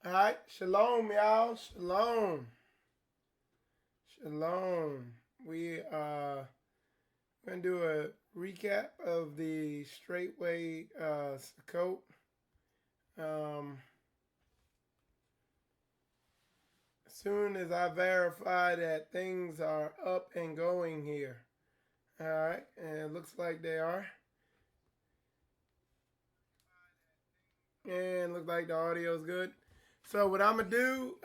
All right, shalom, y'all. Shalom, shalom. We gonna do a recap of the Straitway Sukkot. Um, as soon as I verify that things are up and going here. All right, and it looks like they are. And look like the audio is good. So what I'm gonna do,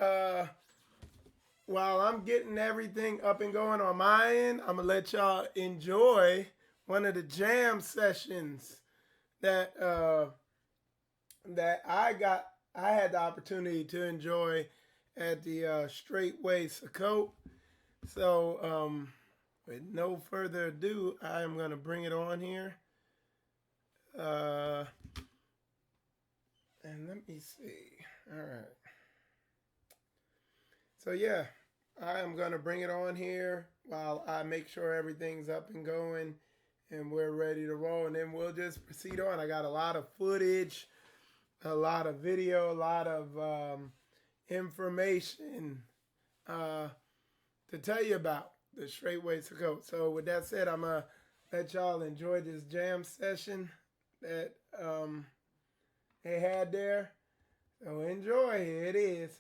while I'm getting everything up and going on my end, I'm gonna let y'all enjoy one of the jam sessions that that I had the opportunity to enjoy at the Straitway Sukkot. So with no further ado, I am gonna bring it on here. Uh, and let me see. All right. So yeah, I am gonna bring it on here while I make sure everything's up and going and we're ready to roll, and then we'll just proceed on. I got a lot of footage, a lot of video, a lot of information uh, to tell you about the Straitway Sukkot. So with that said, I'm gonna let y'all enjoy this jam session that they had there. So enjoy. Here it is.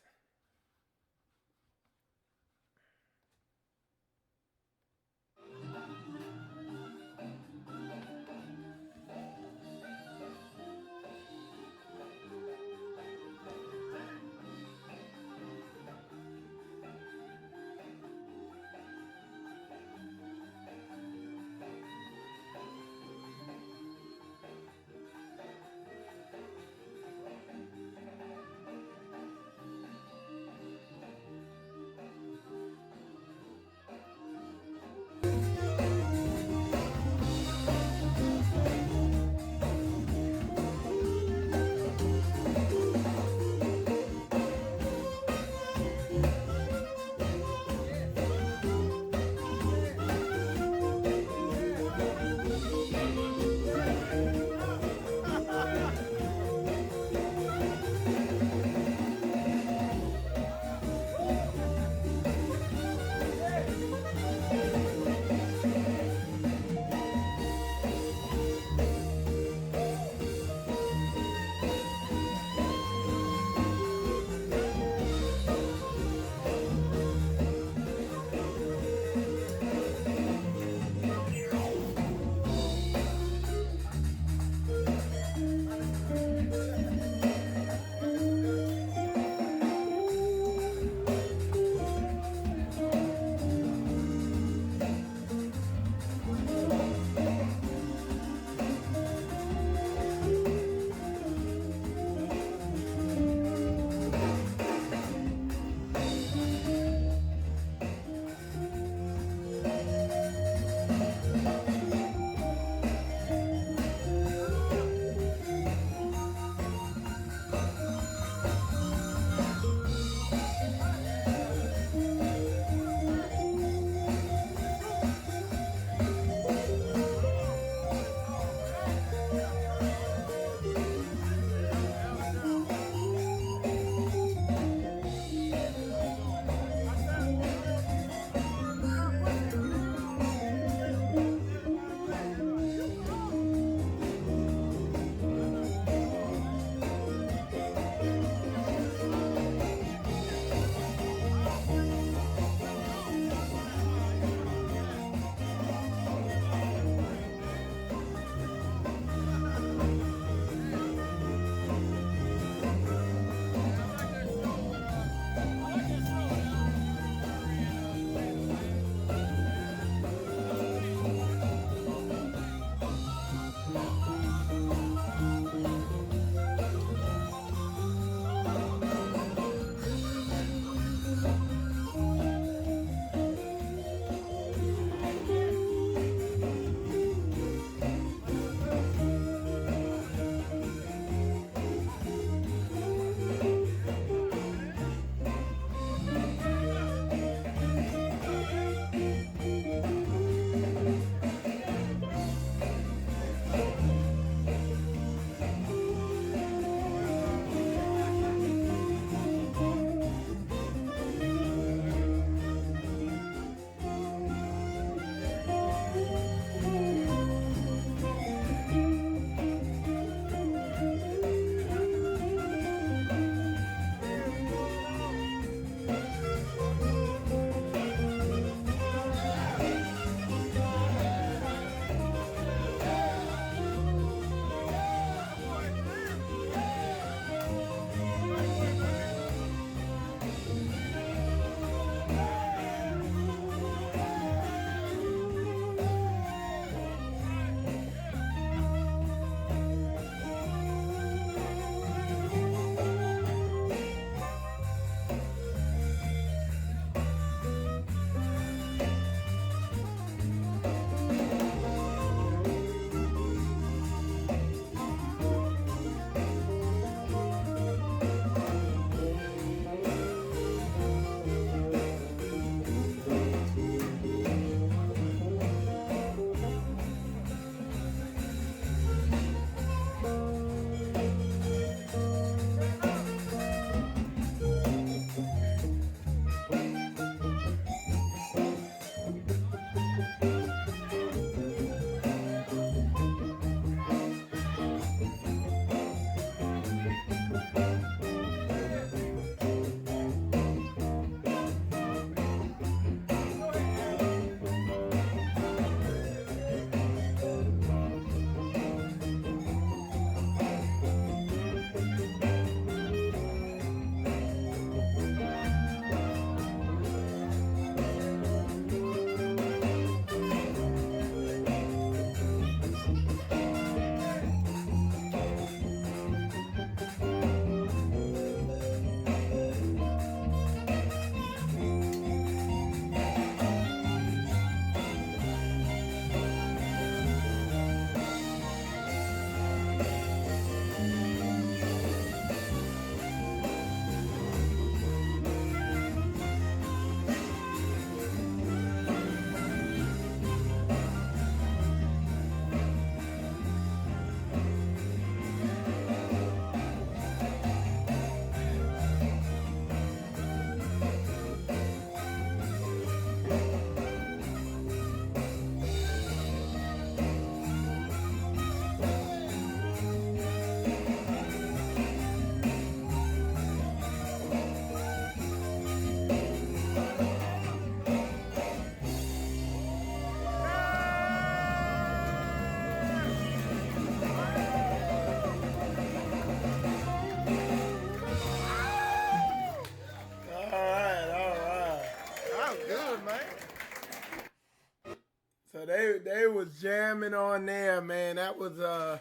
they was jamming on there, man. That was I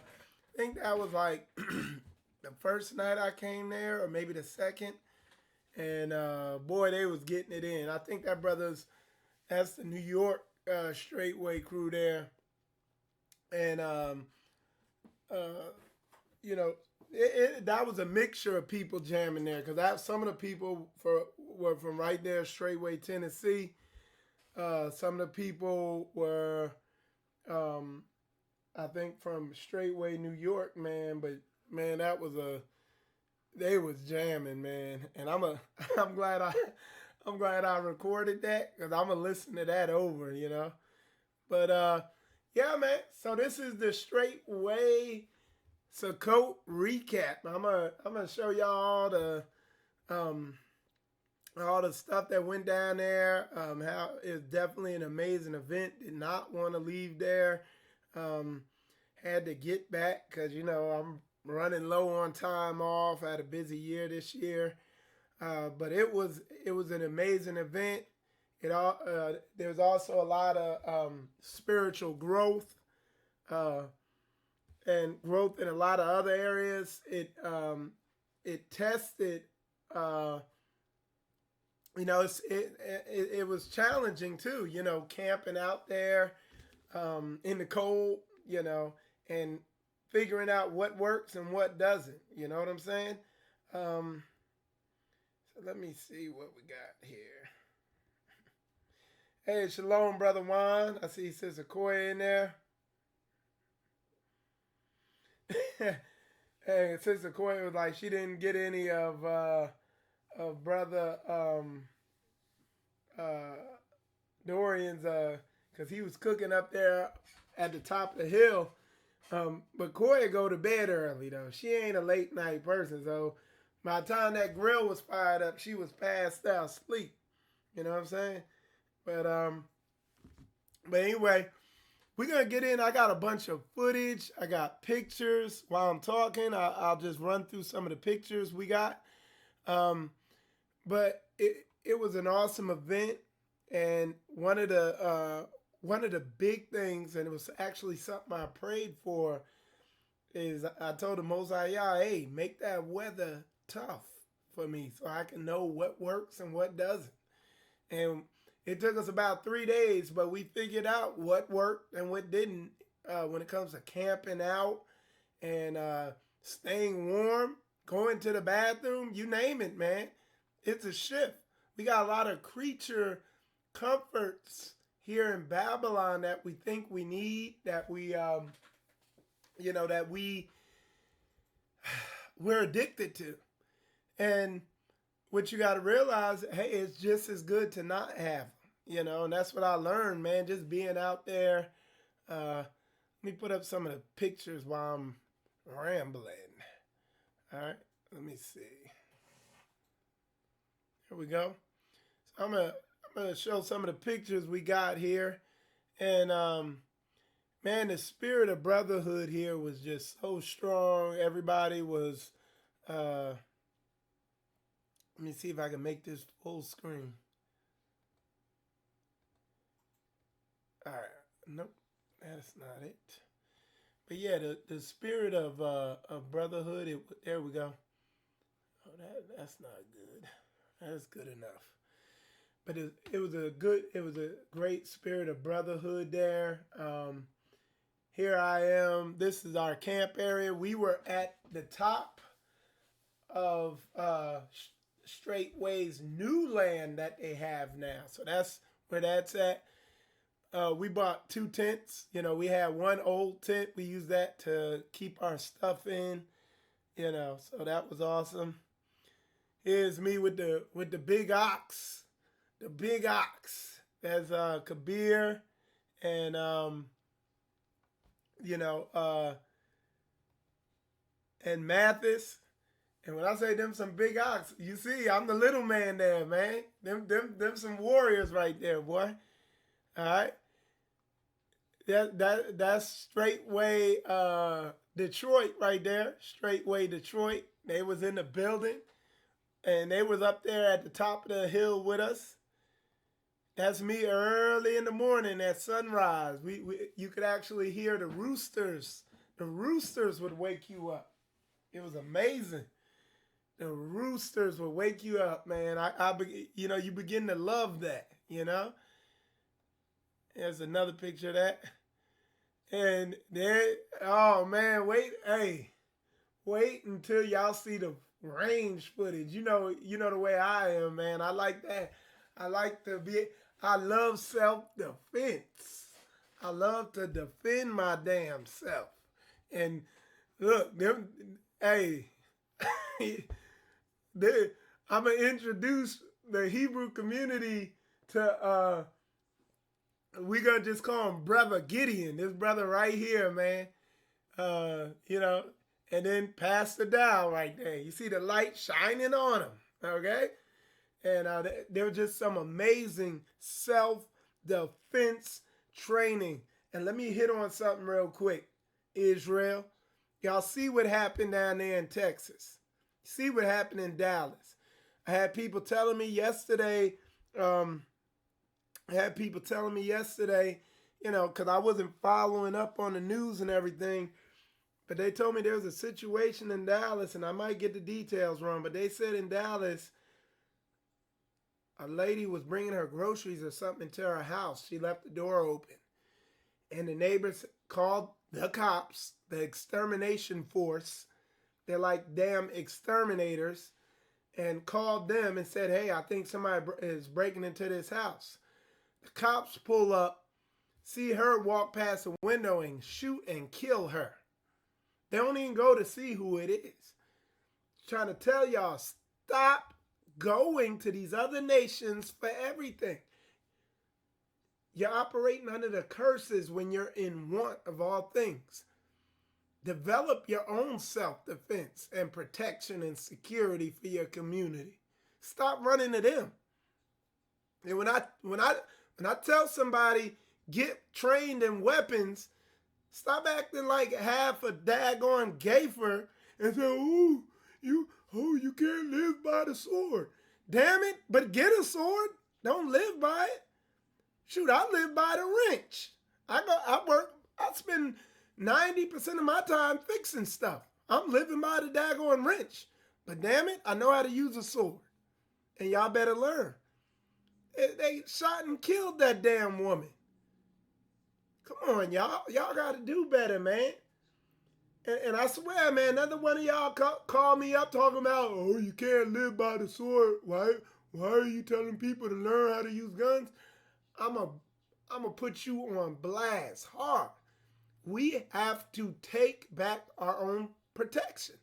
think that was like the first night I came there, or maybe the second. And boy, they was getting it in. I think that's the New York Straitway crew there, and uh, you know, that was a mixture of people jamming there because some of the people were from right there, Straitway, Tennessee. Some of the people were, um, I think, from Straitway, New York, man. But man, they was jamming, man. And I'm glad I'm glad I recorded that because I'm gonna listen to that over, you know. But yeah, man. So this is the Straitway Sukkot recap. I'm gonna show y'all um all the stuff that went down there. How it's definitely an amazing event. Did not want to leave there. Um, had to get back because I'm running low on time off. I had a busy year this year, but it was an amazing event. There was also a lot of spiritual growth. Uh, and growth in a lot of other areas. It tested, uh, it was challenging too. Camping out there in the cold, and figuring out what works and what doesn't. You know what I'm saying? So let me see what we got here. Hey, shalom, brother Juan. I see Sister Koya in there. Hey, Sister Coy was like she didn't get any of brother uh, Dorian's because he was cooking up there at the top of the hill. But Koya go to bed early though. She ain't a late night person, so by the time that grill was fired up, she was passed out asleep. You know what I'm saying? But anyway. We're going to get in. I got a bunch of footage. I got pictures. While I'm talking, I'll just run through some of the pictures we got. But it was an awesome event. And one of the big things, and it was actually something I prayed for, is I told the Most High, hey, make that weather tough for me so I can know what works and what doesn't. And it took us about 3 days, but we figured out what worked and what didn't when it comes to camping out and staying warm, going to the bathroom, you name it, man. It's a shift. We got a lot of creature comforts here in Babylon that we think we need, that we're addicted to. And what you got to realize, hey, it's just as good to not have them, and that's what I learned, man, just being out there. Let me put up some of the pictures while I'm rambling. All right, let me see. Here we go. So I'm gonna show some of the pictures we got here, and man, the spirit of brotherhood here was just so strong. Everybody was. Let me see if I can make this full screen. All right. Nope. That's not it. But yeah, the spirit of brotherhood, there we go. Oh, that's not good. That's good enough. But it was a great spirit of brotherhood there. Here I am. This is our camp area. We were at the top of Straitway's new land that they have now. So that's where that's at. We bought 2 tents. We had one old tent. We used that to keep our stuff in. So that was awesome. Here's me with the big ox. The big ox. There's Kabir and and Mathis. And when I say them some big ox, you see, I'm the little man there, man. Them some warriors right there, boy. All right. That's Straitway Detroit right there. Straitway Detroit. They was in the building. And they was up there at the top of the hill with us. That's me early in the morning at sunrise. You could actually hear the roosters. The roosters would wake you up. It was amazing. The roosters will wake you up, man. You begin to love that. There's another picture of that, and there. Oh man, wait until y'all see the range footage. You know the way I am, man. I like that. I like to be. I love self defense. I love to defend my damn self. And look, them. Hey. I'm gonna introduce the Hebrew community to we gonna just call him Brother Gideon. This brother right here, man. And then Pastor Dow right there. You see the light shining on him, okay? And there was just some amazing self-defense training. And let me hit on something real quick, Israel. Y'all see what happened down there in Texas. See what happened in Dallas. I had people telling me yesterday, because I wasn't following up on the news and everything, but they told me there was a situation in Dallas, and I might get the details wrong, but they said in Dallas, a lady was bringing her groceries or something to her house. She left the door open, and the neighbors called the cops, the extermination force. They're like damn exterminators, and called them and said, hey, I think somebody is breaking into this house. The cops pull up, see her walk past the window and shoot and kill her. They don't even go to see who it is. Trying to tell y'all, stop going to these other nations for everything. You're operating under the curses when you're in want of all things. Develop your own self-defense and protection and security for your community. Stop running to them. And when I tell somebody get trained in weapons, stop acting like half a daggone gaffer and say, you can't live by the sword. Damn it, but get a sword. Don't live by it. Shoot, I live by the wrench. I spend 90% of my time fixing stuff. I'm living by the daggone wrench. But damn it, I know how to use a sword. And y'all better learn. They shot and killed that damn woman. Come on, y'all. Y'all got to do better, man. And I swear, man, another one of y'all call me up talking about, oh, you can't live by the sword. Why are you telling people to learn how to use guns? I'm a put you on blast hard. We have to take back our own protection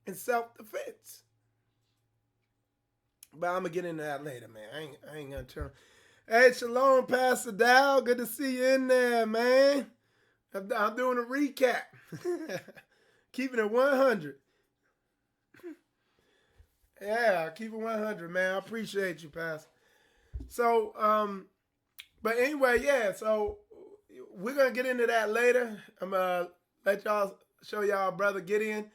and self-defense. But I'm going to get into that later, man. I ain't going to turn. Hey, shalom, Pastor Dow. Good to see you in there, man. I'm doing a recap. Keeping it 100. Yeah, keep it 100, man. I appreciate you, Pastor. So, but anyway, yeah, so we're going to get into that later. I'm going to show y'all Brother Gideon.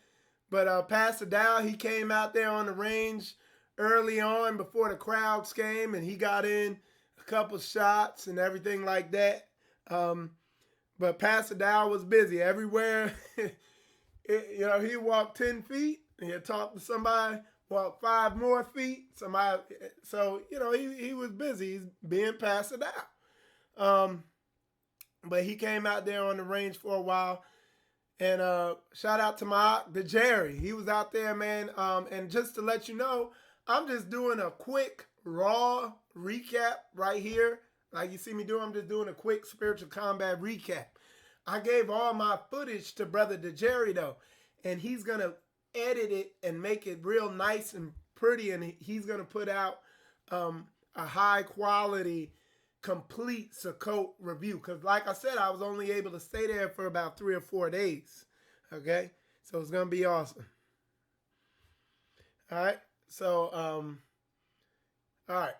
But Pastor Dow, he came out there on the range early on before the crowds came, and he got in a couple shots and everything like that. But Pastor Dow was busy everywhere. He walked 10 feet, and he'd talk to somebody, walk 5 more feet. So, he was busy. He's being Pastor Dow. But he came out there on the range for a while. And shout out to the Jerry. He was out there, man. And just to let you know, I'm just doing a quick, raw recap right here. Like you see me do, I'm just doing a quick spiritual combat recap. I gave all my footage to Brother DeJerry, though. And he's going to edit it and make it real nice and pretty. And he's going to put out a high-quality, complete Sukkot review. Because like I said, I was only able to stay there for about 3 or 4 days. Okay? So it's going to be awesome. All right? So, all right.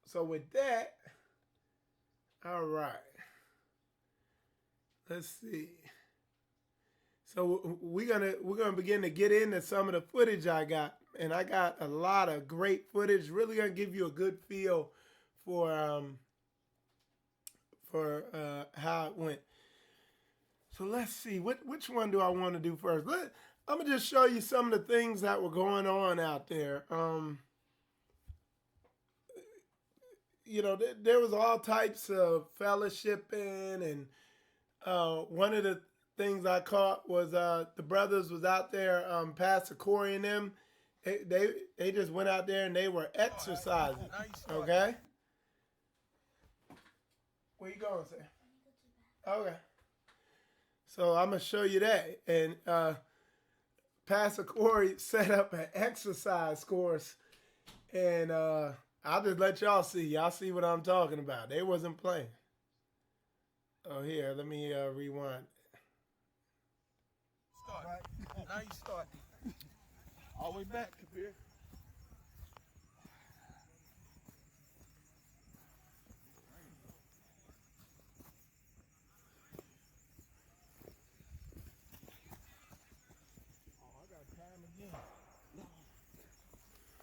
So with that, all right. Let's see. So we're gonna begin to get into some of the footage I got, and I got a lot of great footage. Really gonna give you a good feel for how it went. So let's see, which one do I want to do first? I'm gonna just show you some of the things that were going on out there. You know, there was all types of fellowshipping, and one of the things I caught was the brothers was out there, Pastor Corey and them. They just went out there and they were exercising. Okay. Where you going, sir? Okay. So I'm gonna show you that, and Pastor Corey set up an exercise course, and I'll just let y'all see. Y'all see what I'm talking about. They wasn't playing. Oh, here, let me rewind. Start. Now you start. All the way back, Kabir.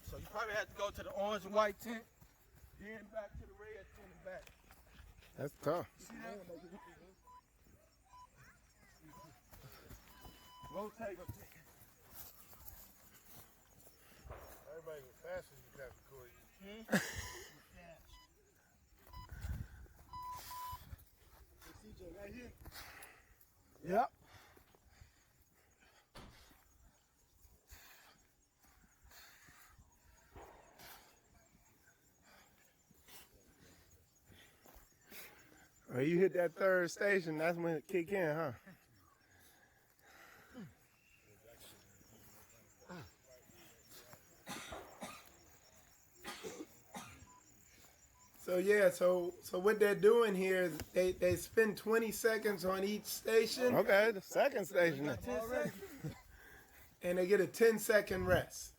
So you probably have to go to the orange and white tent, then back to the red tent and back. That's tough. See that? Rotate. Everybody was faster than you, Captain Corey. CJ right here. Yep. Well, you hit that third station, that's when it kick in, huh? So yeah, so what they're doing here is they spend 20 seconds on each station. Okay, the second station. And they get a 10-second rest.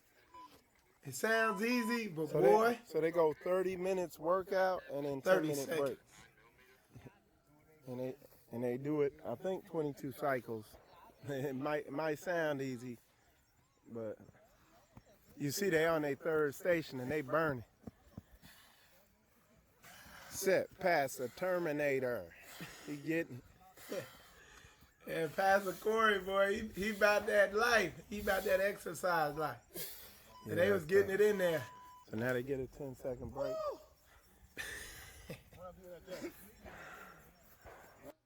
It sounds easy, but so boy. So they go 30 minutes workout and then 10-minute break. And they do it, I think, 22 cycles. It might sound easy, but you see they on their third station and they burning. Set past the Terminator. He getting. And Pastor Corey, boy, he about that life. He about that exercise life. And they was getting it in there. So now they get a 10-second break.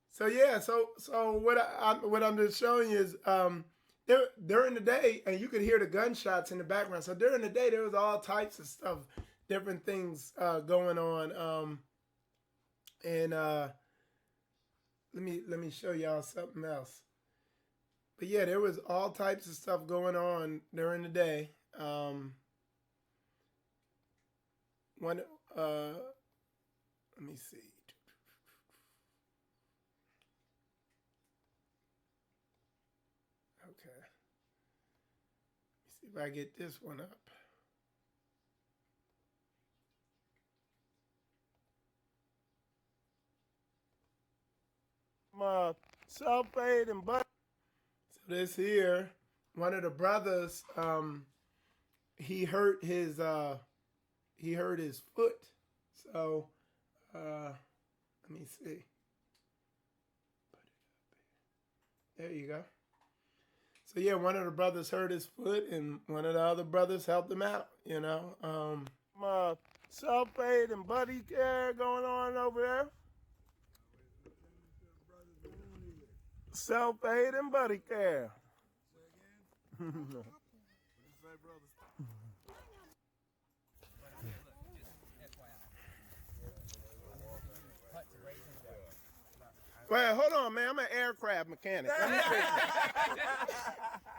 So yeah, so what I'm just showing you is during the day, and you could hear the gunshots in the background. So during the day, there was all types of stuff, different things going on. And let me show y'all something else. But yeah, there was all types of stuff going on during the day. Let me see. Okay. Let me see if I get this one up. Sulfate and butter. So this here, one of the brothers, he hurt his foot. So let me see. There you go. So yeah, one of the brothers hurt his foot, and one of the other brothers helped him out. You know, sulfate and buddy care going on over there. Self-aid and buddy care. Well, hold on, man. I'm an aircraft mechanic. Let me fix it.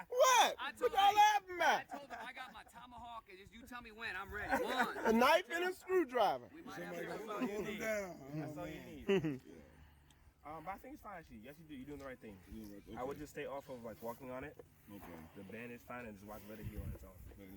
What? What y'all laughing about? I told him I got my tomahawk, and just you tell me when. I'm ready. One. A knife and a screwdriver. We might have to go. That's all you need. But I think it's fine actually. Yes, you're doing the right thing. Okay. I would just stay off of like walking on it. Okay. The band is fine and just let it heal on its own. Okay.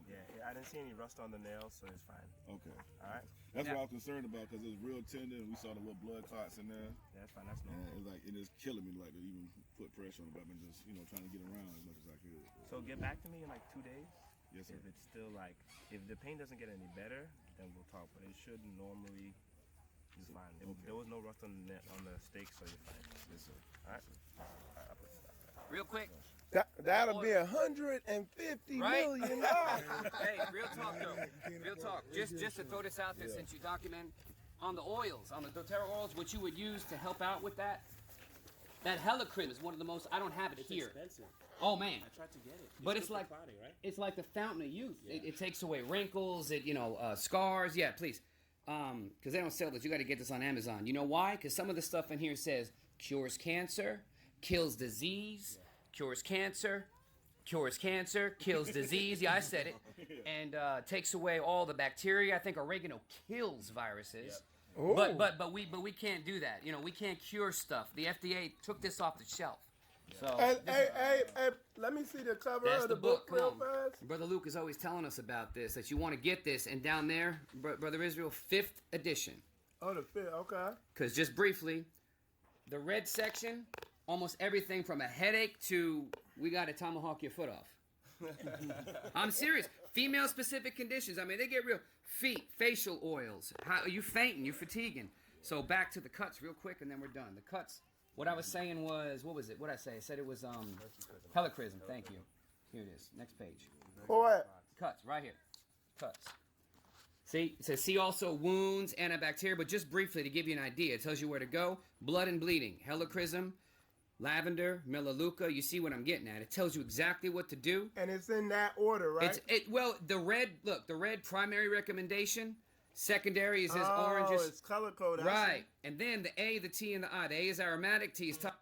Yeah, I didn't see any rust on the nails, so it's fine. Okay. All right. That's what I was concerned about because it was real tender and we saw the little blood clots in there. Yeah, that's fine. That's And normal. it's like it is killing me like to even put pressure on it. But I've been just trying to get around as much as I could. So get back to me in like 2 days. Yes, sir. If it's still like, if the pain doesn't get any better, then we'll talk. But it should normally be fine. There was no rust on the steak, so you're fine. Yes, sir. All right. I'll put it back. Real quick. That'll be $150 Right? million. Hey, real talk though. Real talk. Just to throw this out there, since you document on the oils, on the doTERRA oils, what you would use to help out with that. That helicrim is one of the most. I don't have it here. Expensive. Oh man. I tried to get it. But it's like it's like the fountain of youth. It takes away wrinkles. Scars. Yeah, please. Because they don't sell this. You got to get this on Amazon. You know why? Because some of the stuff in here says cures cancer, kills disease, cures cancer, kills disease. Yeah, I said it. And takes away all the bacteria. I think oregano kills viruses. But we can't do that. We can't cure stuff. The FDA took this off the shelf. So Hey, let me see the cover that's of the the book Come real on. fast. Brother Luke is always telling us about this, that you want to get this. And down there, Brother Israel, 5th edition. Oh, the fifth, okay. Because just briefly, the red section, almost everything from a headache to we got to tomahawk your foot off. I'm serious. Female-specific conditions. I mean, they get real. Feet, facial oils. How are you fainting? You fatiguing? So back to the cuts real quick, and then we're done. The cuts. What I was saying was, what was it? What did I say? I said it was helicrism. Thank you. Here it is. Next page. What? Cuts right here. Cuts. See, it says see also wounds, antibacterial, but just briefly to give you an idea, it tells you where to go. Blood and bleeding, helicrism, lavender, melaleuca. You see what I'm getting at? It tells you exactly what to do. And it's in that order, right? The red primary recommendation. Secondary is oranges. It's color coded. Right, and then the A, the T, and the I. The A is aromatic. T is top.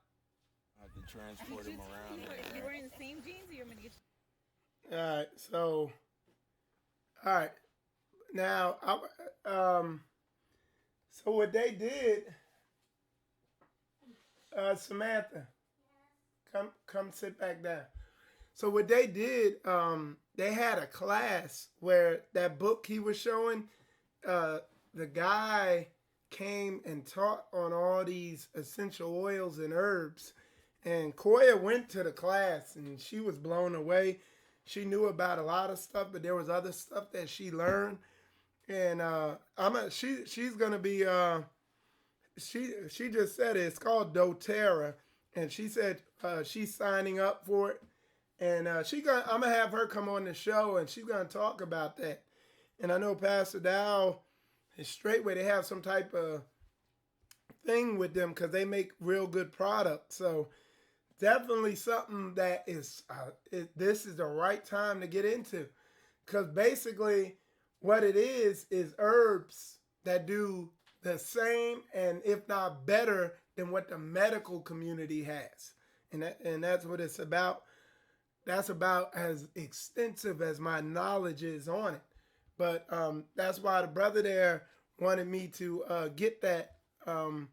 I have to transport him around. You wearing the same jeans, or you're gonna get? All right, so, all right, now, so what they did, Samantha, come sit back down. So what they did, they had a class where that book he was showing, the guy came and taught on all these essential oils and herbs. And Koya went to the class and she was blown away. She knew about a lot of stuff, but there was other stuff that she learned. And she's gonna be she just said it. It's called doTERRA, and she said she's signing up for it. And I'm gonna have her come on the show, and she's gonna talk about that. And I know Pastor Dow and Straitway, they have some type of thing with them because they make real good products. So definitely something that is this is the right time to get into, because basically what it is herbs that do the same and if not better than what the medical community has, and that's what it's about. That's about as extensive as my knowledge is on it. But that's why the brother there wanted me to get that on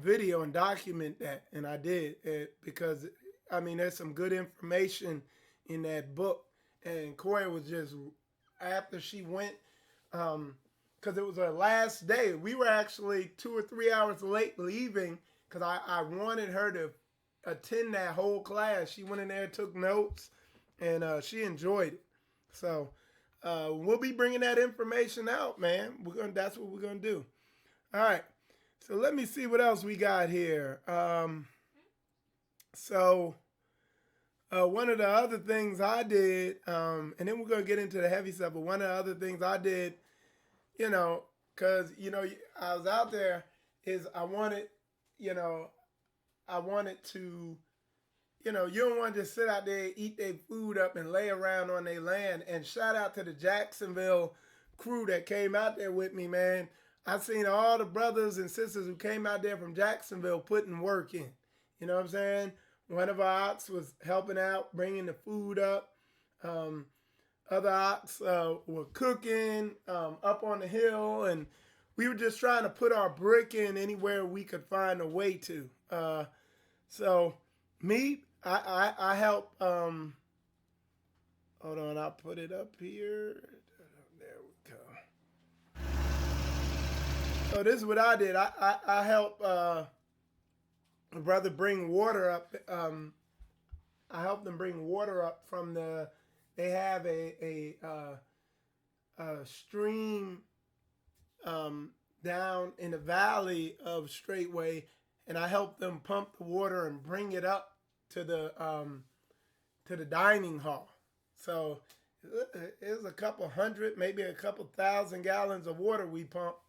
video and document that, and I did because I mean there's some good information in that book. And Koya was just after she went, because it was her last day. We were actually 2 or 3 hours late leaving because I wanted her to attend that whole class. She went in there, took notes, and she enjoyed it. So we'll be bringing that information out, man. That's what we're gonna do. All right. So let me see what else we got here. One of the other things I did, and then we're gonna get into the heavy stuff. But one of the other things I did, because I was out there, is I wanted to, you don't want to just sit out there, eat their food up and lay around on their land. And shout out to the Jacksonville crew that came out there with me, man. I seen all the brothers and sisters who came out there from Jacksonville putting work in. You know what I'm saying? One of our ox was helping out, bringing the food up. Other ox were cooking up on the hill, and we were just trying to put our brick in anywhere we could find a way to. So me, I help. Hold on, I'll put it up here. There we go. So this is what I did. I help a brother bring water up. I helped them bring water up from the. They have a stream down in the valley of Straitway, and I helped them pump the water and bring it up to the dining hall. So it was a couple hundred, maybe a couple thousand gallons of water we pumped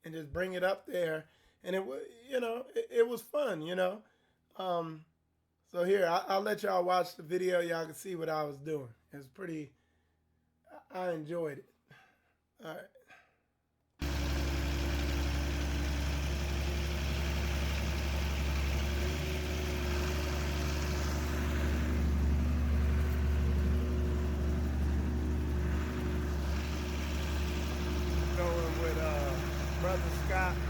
and just bring it up there, and it was, it was fun, So here, I'll let y'all watch the video. Y'all can see what I was doing. It was pretty. I enjoyed it. All right. Going with Brother Scott to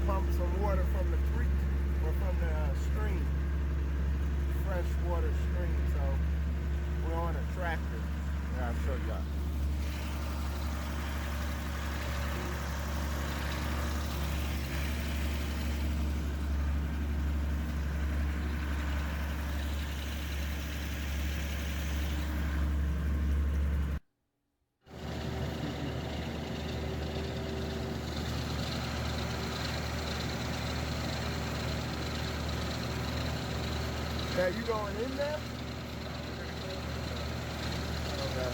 pump some water from the creek or from the stream, freshwater stream. So we're on a tractor. Yeah, I'll show y'all. Yeah, you going in there? Okay.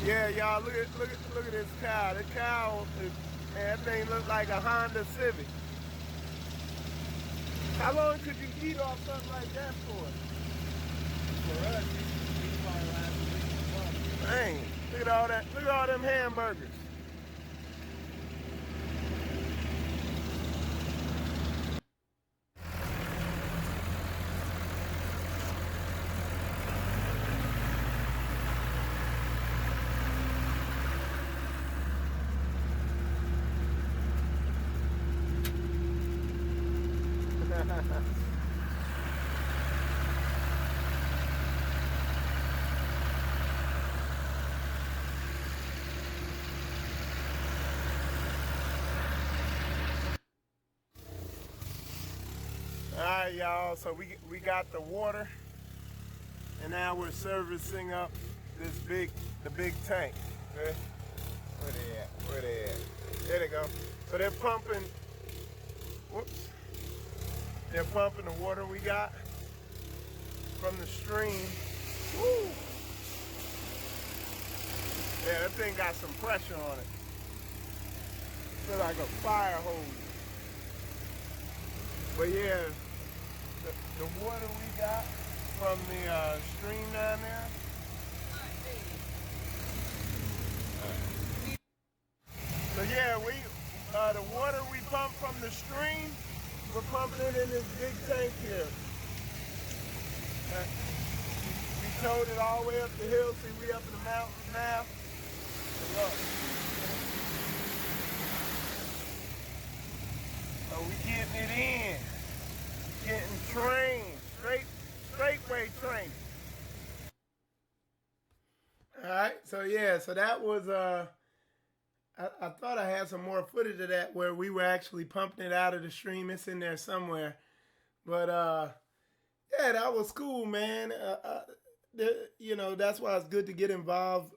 Yeah, y'all, look at this cow. The cow, man, that thing look like a Honda Civic. How long could you eat off something like that for? For us, we probably last 3 months. Dang, look at all that. Look at all them hamburgers. All right, y'all, so we got the water, and now we're servicing up the big tank. Okay? Where they at? Where they at? There they go. So they're pumping, whoops. They're pumping the water we got from the stream. Woo! Yeah, that thing got some pressure on it. Feel like a fire hose. But yeah, the water we got from the stream down there. So yeah, the water we pump from the stream, we're pumping it in this big tank here. We towed it all the way up the hill. See, we up in the mountains now. Look. So we getting it in, getting trained, straightway training. All right, so yeah, so that was, I thought I had some more footage of that where we were actually pumping it out of the stream. It's in there somewhere. But yeah, that was cool, man. That's why it's good to get involved.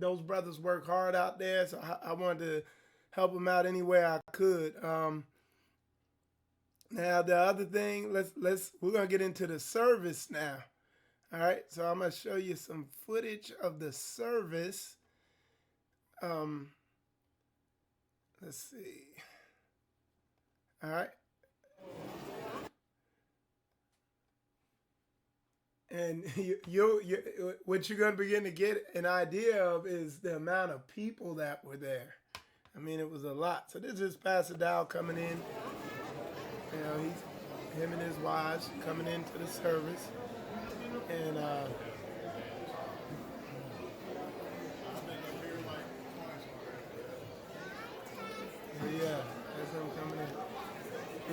Those brothers work hard out there, so I wanted to help them out any way I could. Now the other thing, we're gonna get into the service now. All right, so I'm gonna show you some footage of the service. Let's see. All right. And what you're going to begin to get an idea of is the amount of people that were there. I mean, it was a lot. So this is Pastor Dow coming in. You know, him and his wives coming into the service. And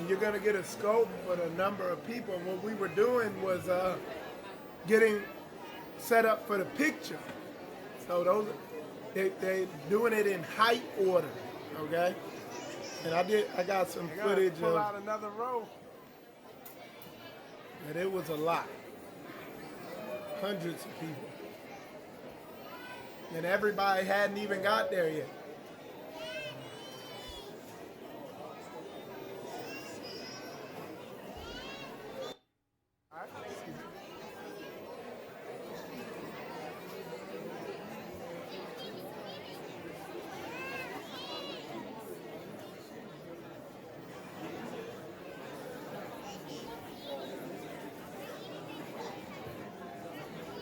and you're gonna get a scope for the number of people. And what we were doing was getting set up for the picture. So those they doing it in height order, okay? And I got some footage pull of, out another row. and it was a lot, hundreds of people, and everybody hadn't even got there yet.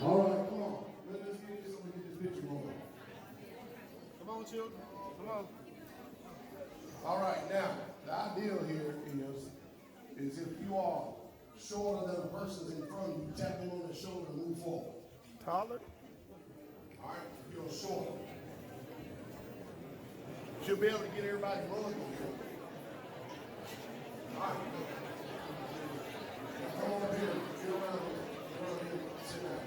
All right, come on. Let's get this picture going. Come on, children. Come on. All right, now, the ideal here is if you are shorter than the person in front of you, tap them on the shoulder and move forward. Taller? All right, if you're shorter. Should be able to get everybody rolling. All right. Now come over here. Get around here. Get around here. Sit down.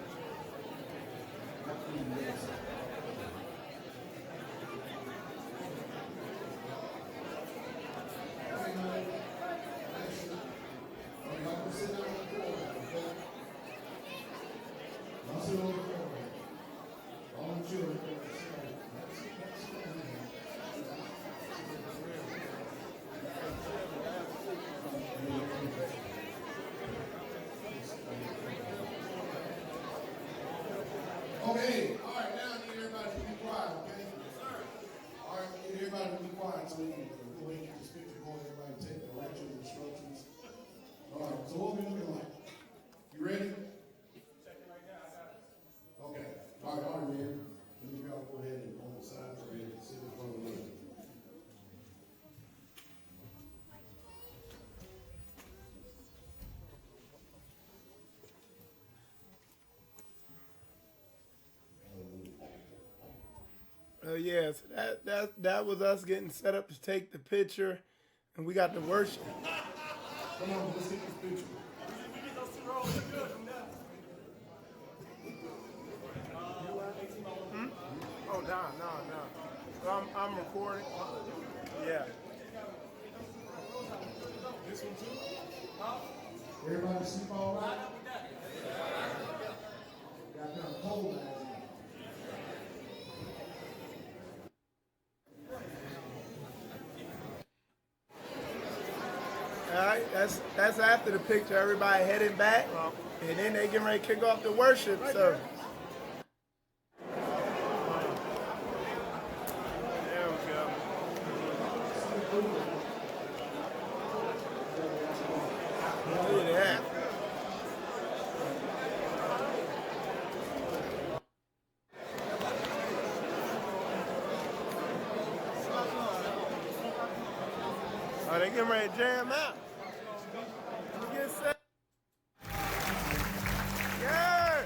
Okay, all right, now I need everybody to be quiet, okay? Yes, sir. All right, I need everybody to be quiet so we can go ahead and get this picture going. Everybody take directions, instructions. All right, so what we looking like? You ready? Checking right now. Okay, all right, man. Let me go ahead and on the side so we can sit in front of the room. Yes, that was us getting set up to take the picture, and we got the worship. Come on, let's get this picture. Oh, no. So I'm recording. Yeah. This one too? Everybody sleep all right? Got kind of cold last night. All right, that's after the picture. Everybody heading back, and then they getting ready to kick off the worship service. There we go. Look at that. Oh, they getting ready to jam out. Let me get set. Yeah.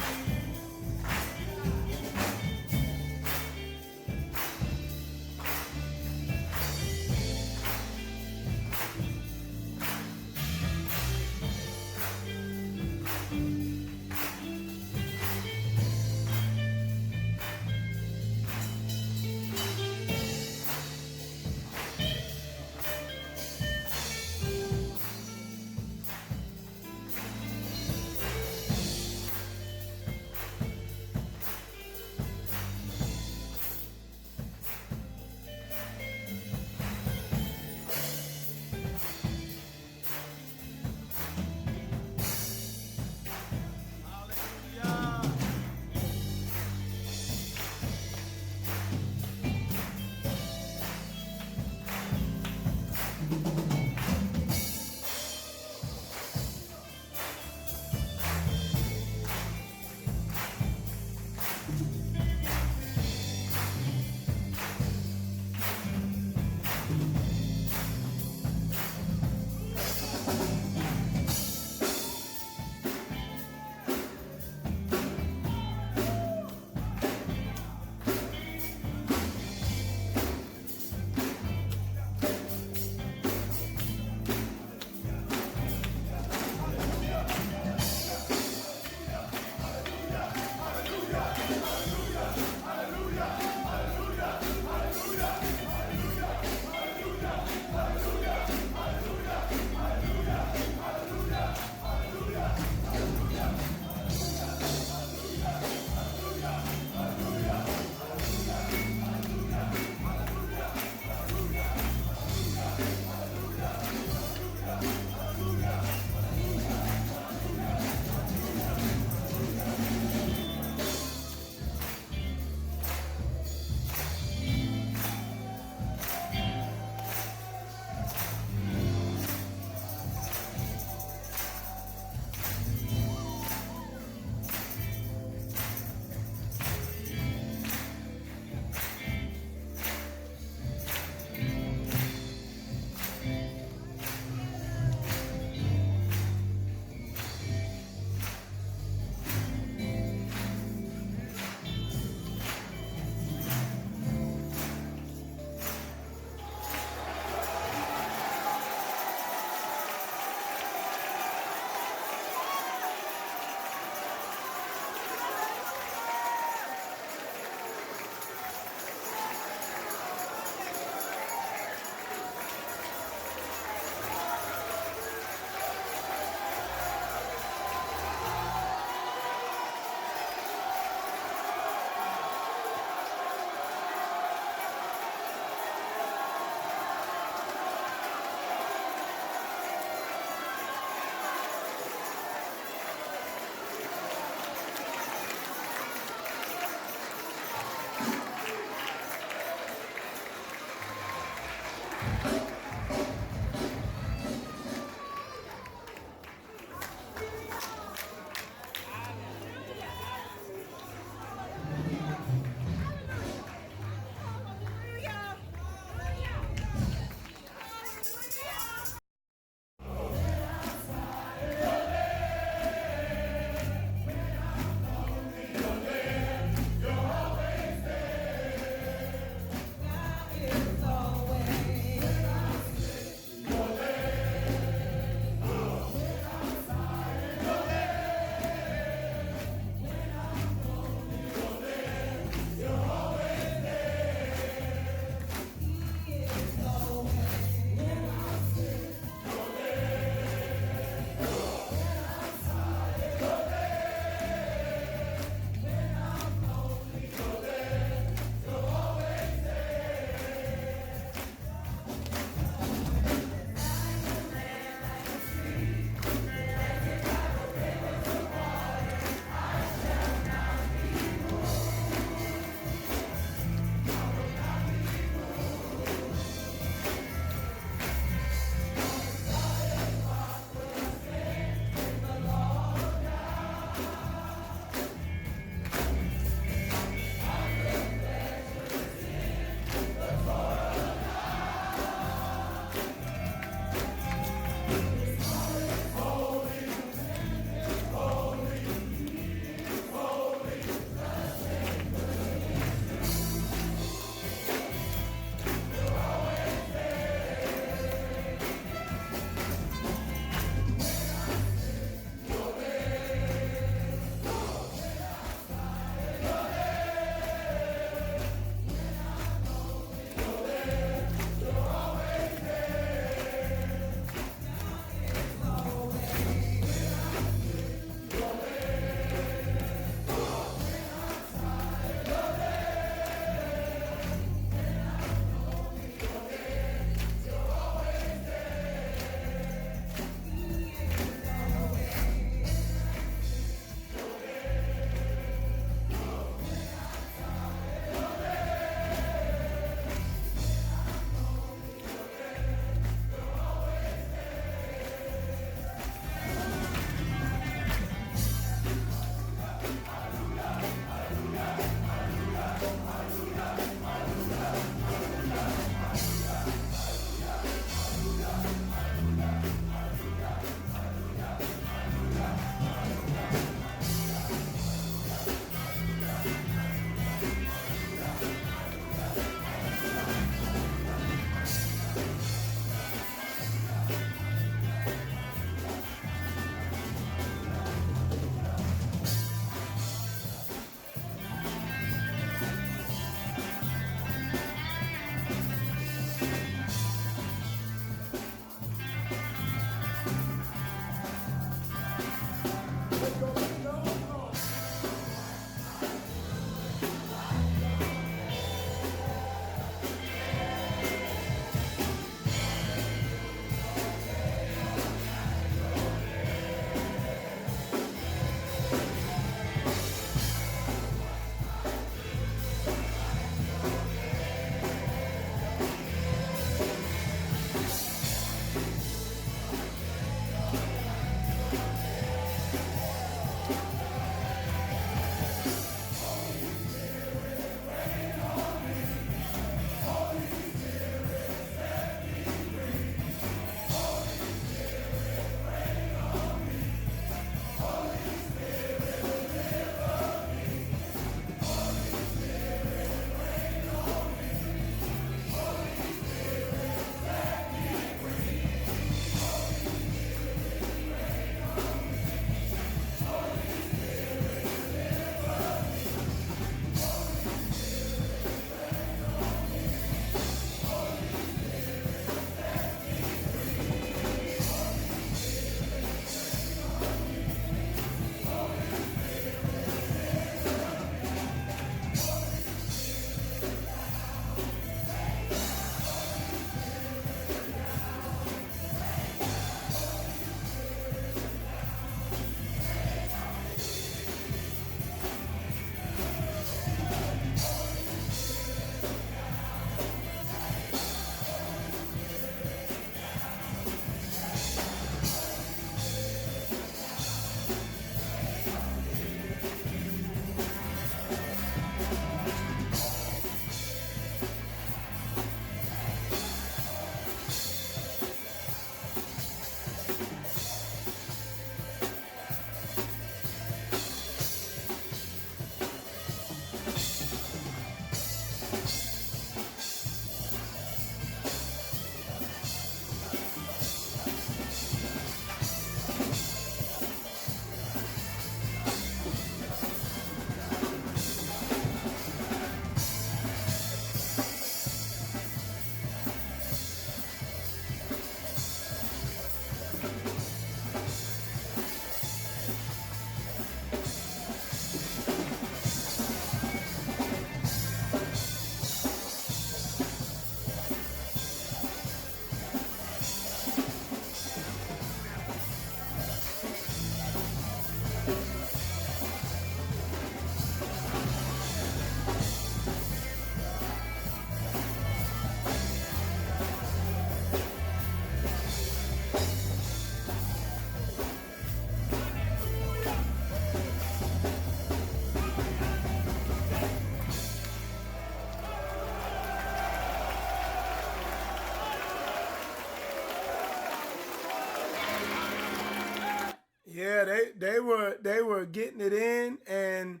they were getting it in, and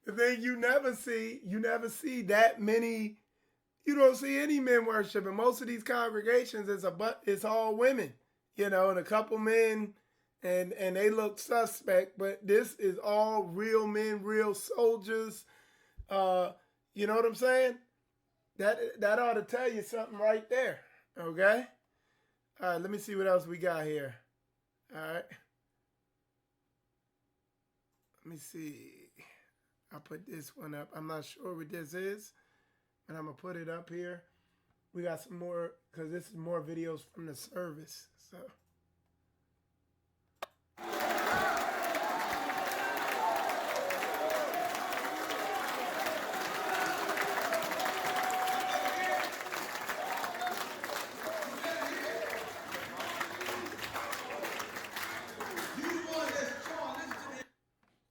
the thing you never see that many. You don't see any men worshiping. Most of these congregations it's all women, and a couple men, and they look suspect. But this is all real men, real soldiers. You know what I'm saying? That ought to tell you something right there. Okay. All right. Let me see what else we got here. All right. Let me see. I'll put this one up. I'm not sure what this is, and I'm going to put it up here. We got some more, because this is more videos from the service. So.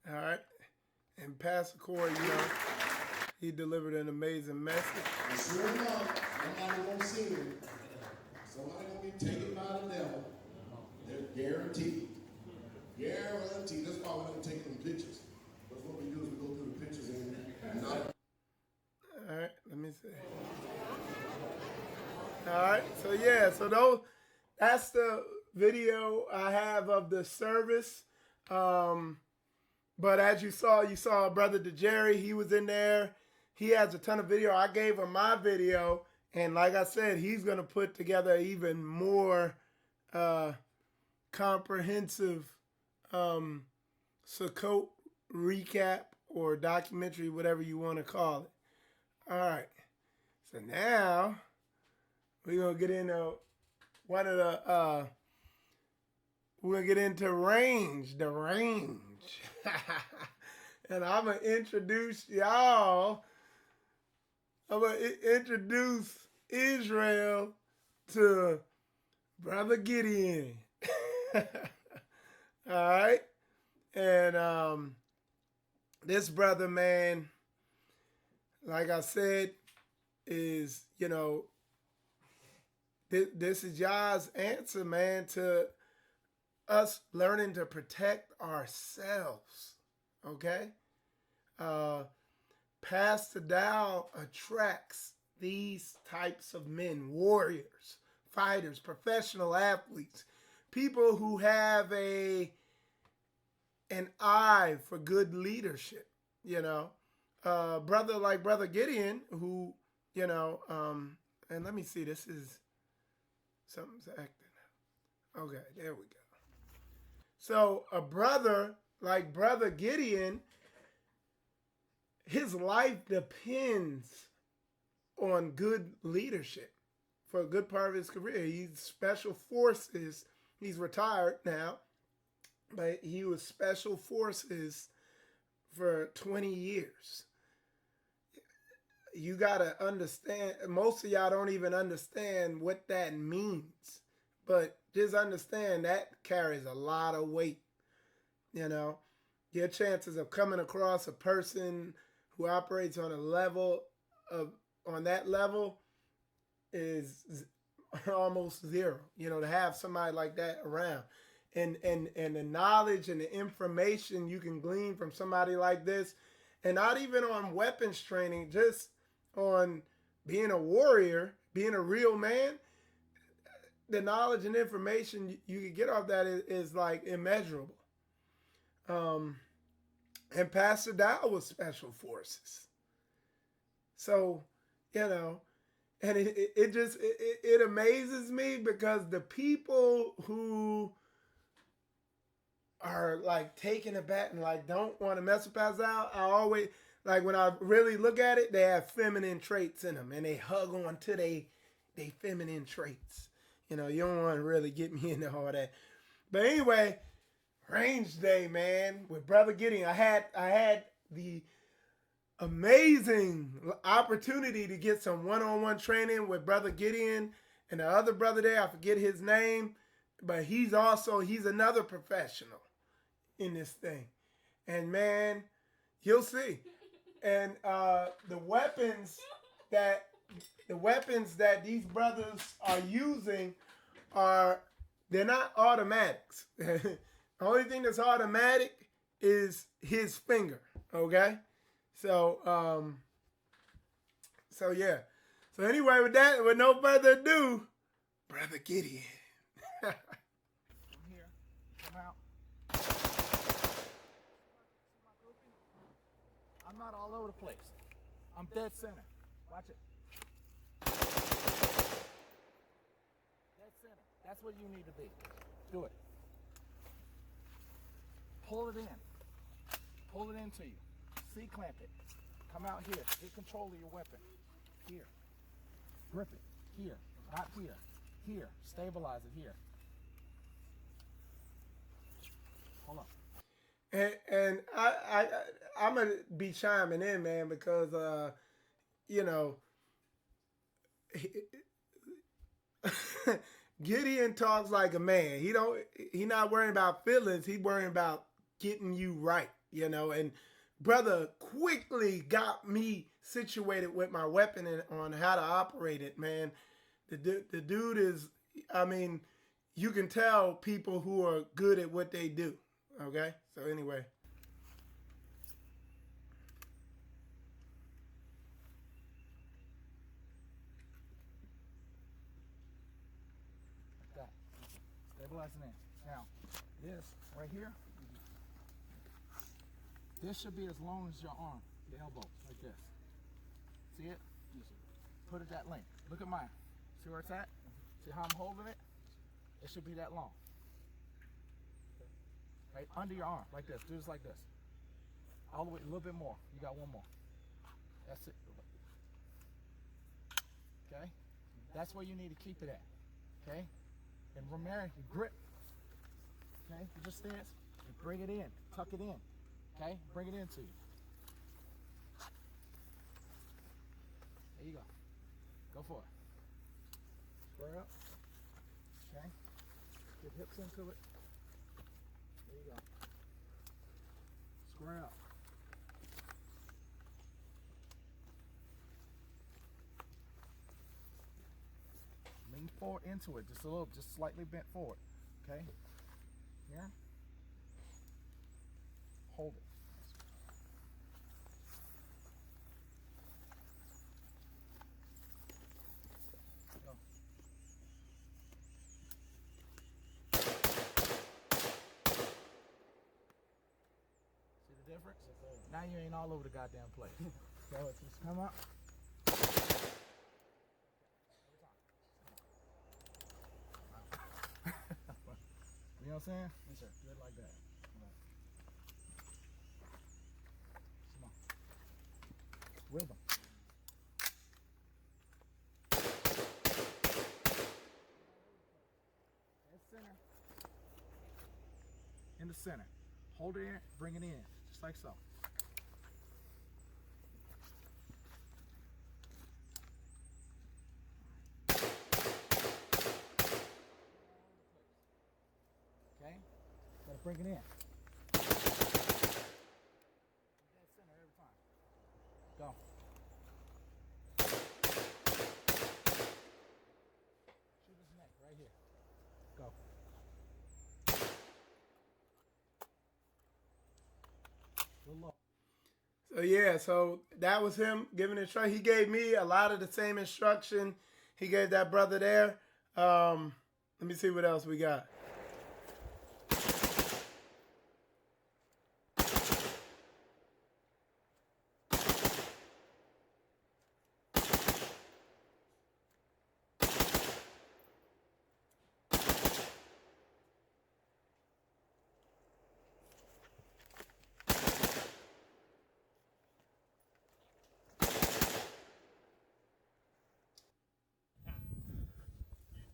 All right. And Pastor Corey, he delivered an amazing message. And sure enough, somebody gonna see it. Somebody gonna be taken by the devil. They're guaranteed. Guaranteed. That's why we're gonna take them pictures. That's what we do is we go through the pictures and not. All right, let me see. All right, so that's the video I have of the service. But as you saw Brother DeJerry, he was in there. He has a ton of video. I gave him my video, and like I said, he's going to put together even more comprehensive Sukkot recap or documentary, whatever you want to call it. All right. So now we're going to get into one of the, we're going to get into the range. And I'm going to introduce y'all. I'm going to introduce Israel to Brother Gideon. All right. And this brother, man, like I said, is, this is Yah's answer, man, to us learning to protect ourselves. Okay? Pastor Dow attracts these types of men, warriors, fighters, professional athletes, people who have an eye for good leadership, brother like Brother Gideon, who, and let me see, this is, something's acting. Okay, there we go. So a brother like Brother Gideon, his life depends on good leadership for a good part of his career. He's special forces. He's retired now, but he was special forces for 20 years. You got to understand, most of y'all don't even understand what that means, but just understand that carries a lot of weight. Your chances of coming across a person who operates on on that level is almost zero. To have somebody like that around, and the knowledge and the information you can glean from somebody like this, and not even on weapons training, just on being a warrior, being a real man. The knowledge and information you can get off that is like immeasurable. And Pastor Dow was special forces. So, and it amazes me because the people who are like taking it back and like don't want to mess with Pastor Dow, I always, like when I really look at it, they have feminine traits in them and they hug on to they feminine traits. You don't want to really get me into all that. But anyway, Range Day, man, with Brother Gideon. I had the amazing opportunity to get some one-on-one training with Brother Gideon and the other brother there. I forget his name, but he's another professional in this thing. And man, you'll see. And the weapons that these brothers are using are they're not automatics. The only thing that's automatic is his finger. Okay, so so yeah. So anyway, with that, with no further ado, Brother Gideon. Come here. Come out. I'm not all over the place. I'm dead center. Watch it. Dead center. That's what you need to be. Do it. Pull it in. Pull it into you. C-clamp it. Come out here. Get control of your weapon. Here. Grip it. Here. Not here. Here. Stabilize it here. Hold on. And I'm gonna be chiming in, man, because you know, Gideon talks like a man. He not worrying about feelings. He worrying about getting you right, you know. And brother quickly got me situated with my weapon and on how to operate it, man. The dude is, I mean, you can tell people who are good at what they do. Okay, so anyway. Like that. Stabilizing in. Now, this right here, this should be as long as your arm, the elbow, like this. See it? Yes, sir. Put it that length. Look at mine. See where it's at? See how I'm holding it? It should be that long. Right under your arm, like this. Do this like this. All the way, a little bit more. You got one more. That's it. Okay? That's where you need to keep it at. Okay? And remember, you grip. Okay? You just stance and bring it in. Tuck it in. Okay? Bring it into you. There you go. Go for it. Square up. Okay? Get hips into it. There you go. Square up. Lean forward into it, just a little, just slightly bent forward. Okay? Here. Hold it. Go. See the difference? Now you ain't all over the goddamn place. So just come up. You know what I'm saying? Yes, sir. Do it like that. Come on. Rhythm. Dead center. In the center. Hold it in, bring it in. Just like so. Okay? Gotta bring it in. Dead center every time. Go. Shoot his neck right here. Go. Real low. So yeah, so that was him giving it a try. He gave me a lot of the same instruction he gave that brother there. Let me see what else we got.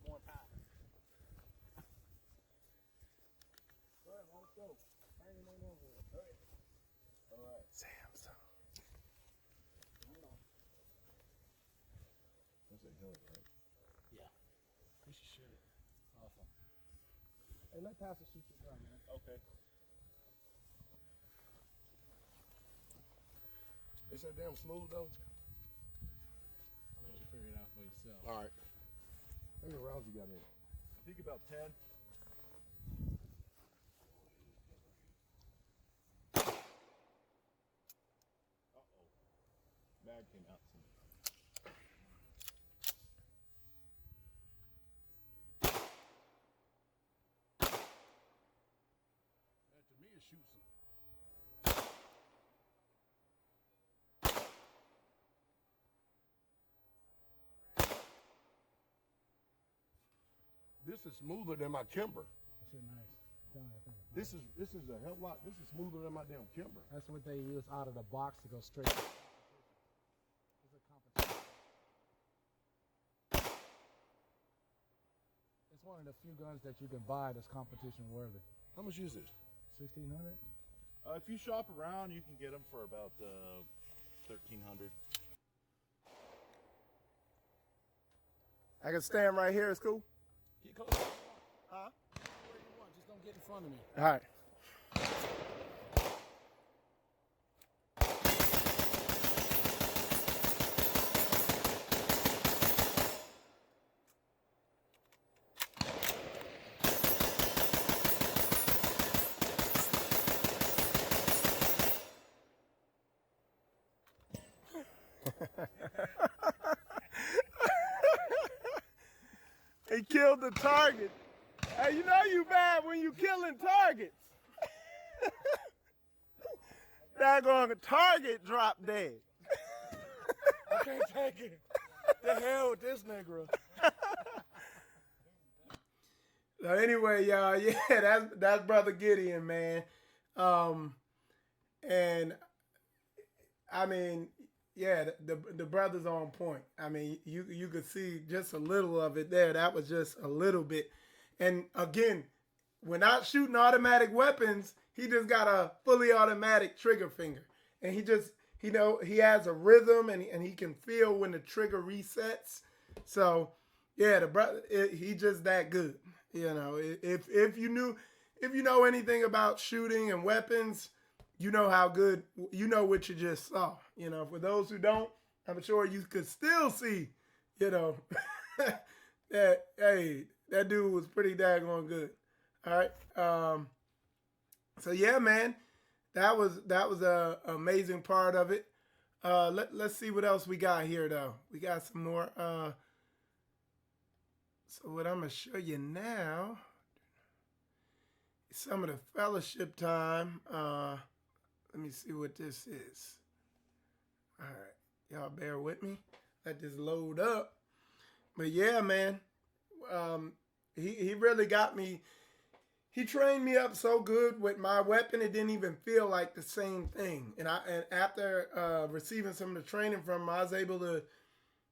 More time. Go ahead, let's go. Bang it on over it. Hurry. All right. Samsung. That's a hill, right? Yeah. We should shoot it. Awesome. Hey, let Pastor shoot your gun, man. Okay. It's that damn smooth though. I'll let you figure it out for yourself. All right. How many rounds you got in? I think about 10. came out to me. To me, it shoots them. This is smoother than my Kimber. Shit nice. This is a hell lot. This is smoother than my damn Kimber. That's what they use out of the box to go straight. It's a competition. It's one of the few guns that you can buy that's competition worthy. How much is this? 1,600. If you shop around, you can get them for about 1,300. I can stand right here. It's cool. Get close. Huh? Where you want, just don't get in front of me. All right. He killed the target. Hey, you know you bad when you killing targets. Daggone a target dropped dead. I can't take it. The hell with this nigga. So anyway, y'all, yeah, that's Brother Gideon, man. And I mean, yeah, the brother's on point. I mean, you could see just a little of it there. That was just a little bit. And again, we're not shooting automatic weapons. He just got a fully automatic trigger finger. And he has a rhythm and he can feel when the trigger resets. So yeah, the brother, he just that good. You know, if you know anything about shooting and weapons, you know how good, you know what you just saw. You know, for those who don't, I'm sure you could still see, you know, that, hey, that dude was pretty daggone good. All right. So yeah, man, that was a amazing part of it. Let's see what else we got here though. We got some more. So what I'm gonna show you now, is some of the fellowship time. Let me see what this is. All right, y'all bear with me. Let this load up. But yeah, man, he really got me. He trained me up so good with my weapon, it didn't even feel like the same thing. And after receiving some of the training from him, I was able to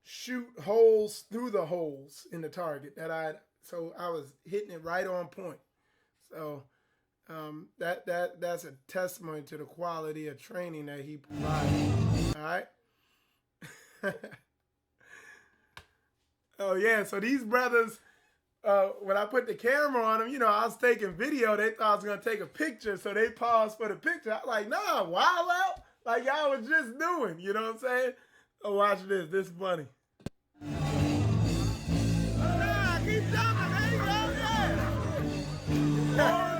shoot holes through the holes in the target so I was hitting it right on point. So that's a testimony to the quality of training that he provided. All right. Oh yeah, so these brothers, when I put the camera on them, you know, I was taking video. They thought I was gonna take a picture, so they paused for the picture. I was like, nah, wild out, like y'all was just doing. You know what I'm saying? Oh, watch this. This is funny. Nah, keep jumping. There you go. Yeah.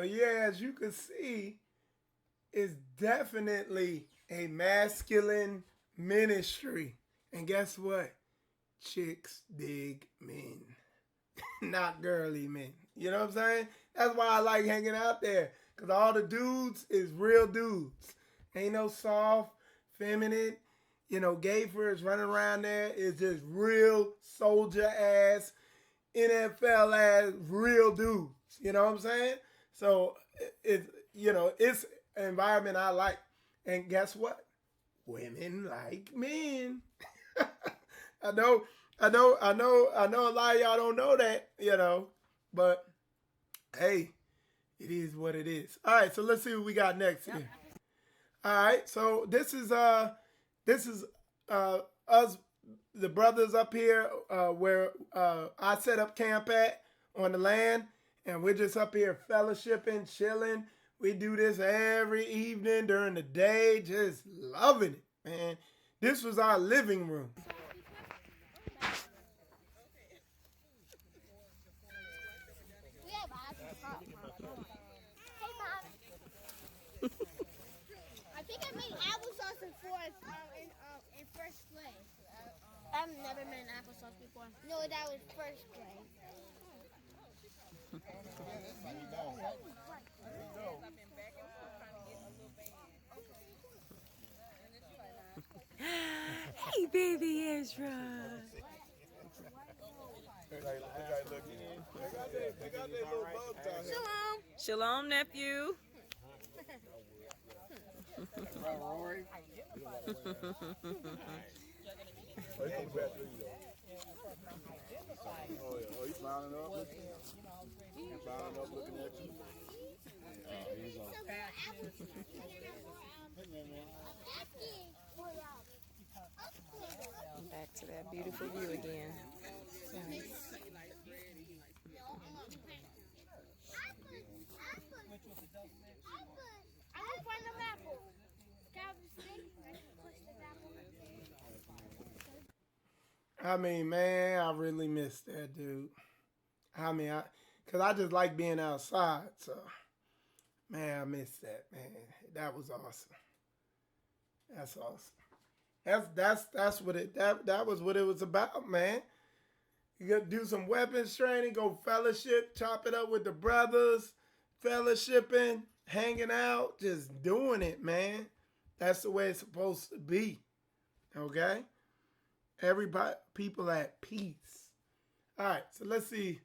yeah, as you can see, it's definitely a masculine ministry. And guess what? Chicks dig men, not girly men. You know what I'm saying? That's why I like hanging out there. Because all the dudes is real dudes. Ain't no soft, feminine, gayfers running around there. It's just real soldier ass, NFL ass, real dudes. You know what I'm saying? So, it's an environment I like. And guess what? Women like men. I know a lot of y'all don't know that, but hey, it is what it is. All right, so let's see what we got next here. All right, so this is us, the brothers up here, where I set up camp at on the land, and we're just up here fellowshipping, chilling. We do this every evening during the day, just loving it, man. This was our living room. I think I made applesauce in first grade. I've never made applesauce before. No, that was first grade. Hey, baby Ezra. Shalom. Shalom, nephew. Oh, he's smiling up. He's smiling up looking at you. He's on. Back to that beautiful view again. Nice. I will find the apple. I mean, man, I really miss that, dude. Because I just like being outside, so, man, I miss that, man. That was awesome. That's awesome. That's what that was what it was about, man. You got to do some weapons training, go fellowship, chop it up with the brothers, fellowshipping, hanging out, just doing it, man. That's the way it's supposed to be. Okay? Everybody, people at peace. All right, so let's see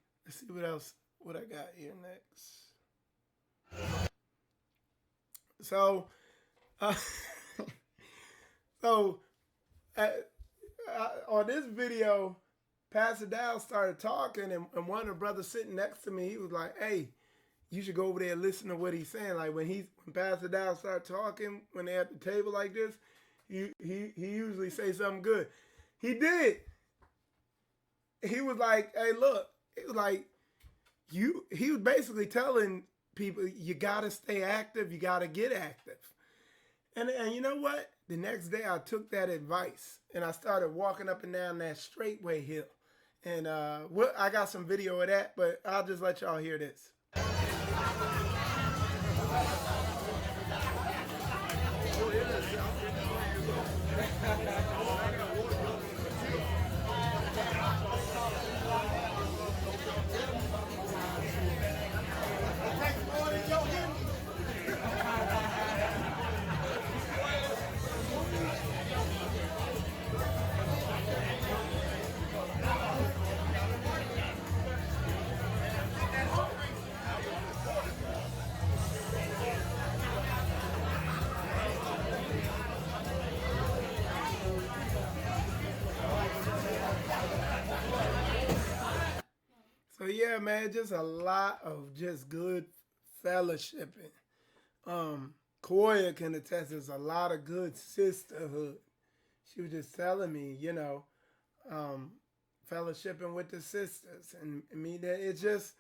what I got here next. So, on this video, Pastor Dow started talking, and one of the brothers sitting next to me, he was like, "Hey, you should go over there and listen to what he's saying." Like when Pastor Dow started talking, when they're at the table like this, he usually say something good. He did. He was like, "Hey, look," he was like, he was basically telling people, you gotta stay active, you gotta get active. And you know what? The next day I took that advice and I started walking up and down that Straitway hill. And I got some video of that, but I'll just let y'all hear this. So yeah, man, just a lot of just good fellowshipping. Koya can attest there's a lot of good sisterhood. She was just telling me, fellowshipping with the sisters. And I mean, it's just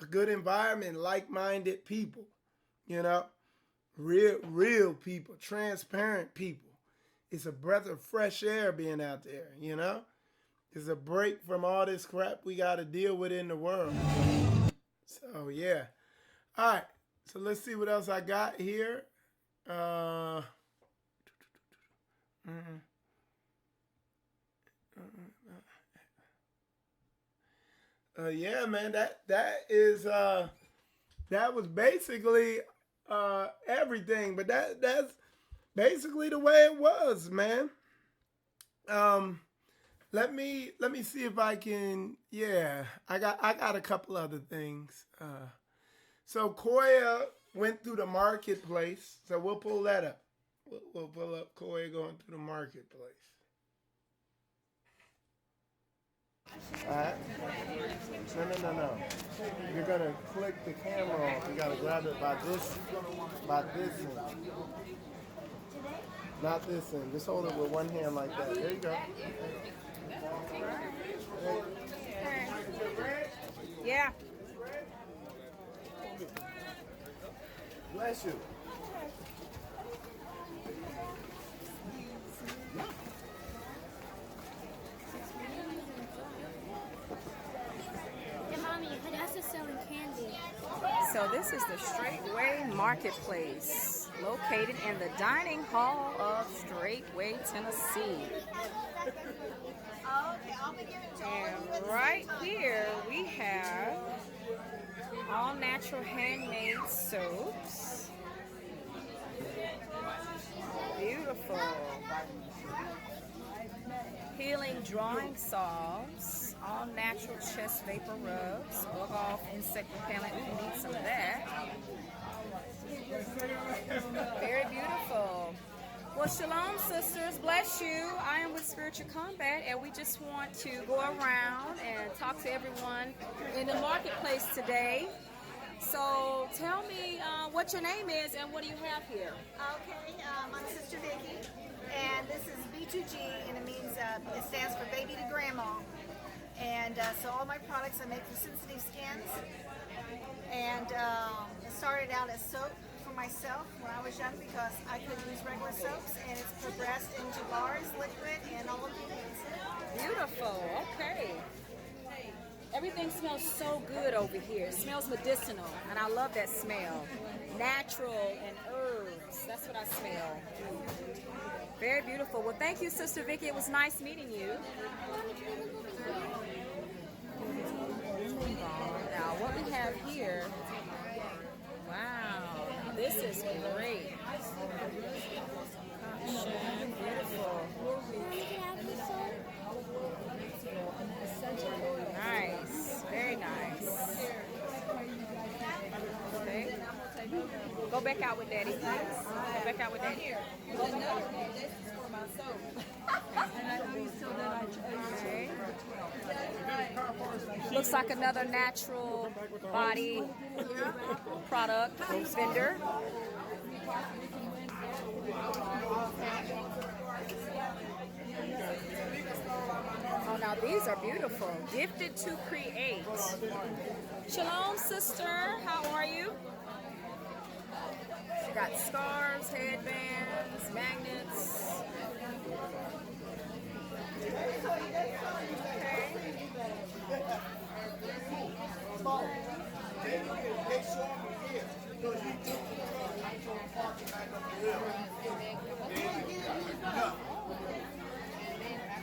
a good environment, like-minded people, real people, transparent people. It's a breath of fresh air being out there, It's a break from all this crap we got to deal with in the world. So, yeah. All right. So let's see what else I got here. Yeah, man, that was basically everything, but that's basically the way it was, man. Let me see if I can. Yeah, I got a couple other things. So Koya went through the marketplace, so we'll pull that up. We'll pull up Koya going through the marketplace. All right. No. You're gonna click the camera off. You gotta grab it by this end. Not this end. Just hold it with one hand like that. There you go. Yeah. Bless you. Selling candy. So this is the Straitway Marketplace, located in the dining hall of Straitway, Tennessee. And right here we have all natural handmade soaps. Beautiful. Healing drawing salves, all natural chest vapor rubs, bug off insect repellent. We need some of that. Very beautiful. Well, shalom, sisters. Bless you. I am with Spiritual Combat, and we just want to go around and talk to everyone in the marketplace today. So tell me what your name is and what do you have here? Okay, I'm Sister Vicky, and this is B2G, and it means it stands for Baby to Grandma. And so all my products I make for sensitive skins, and it started out as soap for myself when I was young because I couldn't use regular soaps, and it's progressed into bars, liquid, and all of these. Beautiful. Okay. Everything smells so good over here. It smells medicinal, and I love that smell. Natural and herbs. That's what I smell. Very beautiful. Well, thank you, Sister Vicky. It was nice meeting you. Now, what we have here, wow, this is great. Beautiful. Nice, very nice. Okay. Go back out with Daddy, please. Go back out with Daddy. Okay. Looks like another natural body product vendor. Oh, now these are beautiful. Gifted to create. Shalom, sister. How are you? She got scarves, headbands, magnets.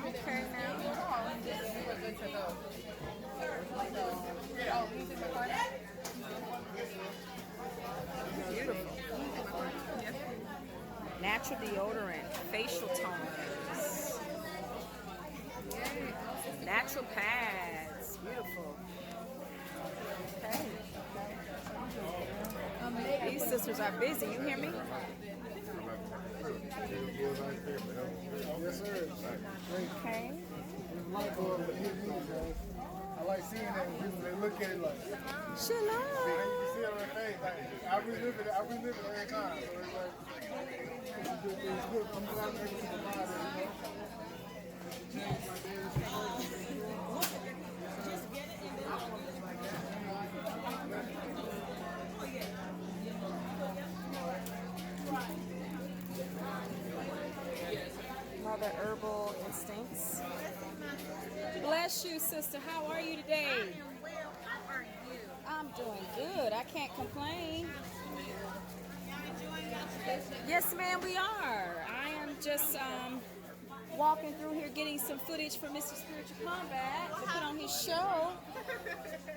Okay, now. Beautiful. Natural deodorant, facial toners, natural pads. Beautiful. Okay. These sisters are busy. You hear me? Yes, sir. Okay. I like seeing it when people they look at it like. Shalom. You can see it on their face. Like, I relive it every time. So it's good. I'm glad I'm able to provide it, you know. Mother Herbal Instincts. Bless you, sister. How are you today? I am well. How are you? I'm doing good. I can't complain. Yes, ma'am, we are. I am just walking through here getting some footage for Mr. Spiritual Combat to put on his show.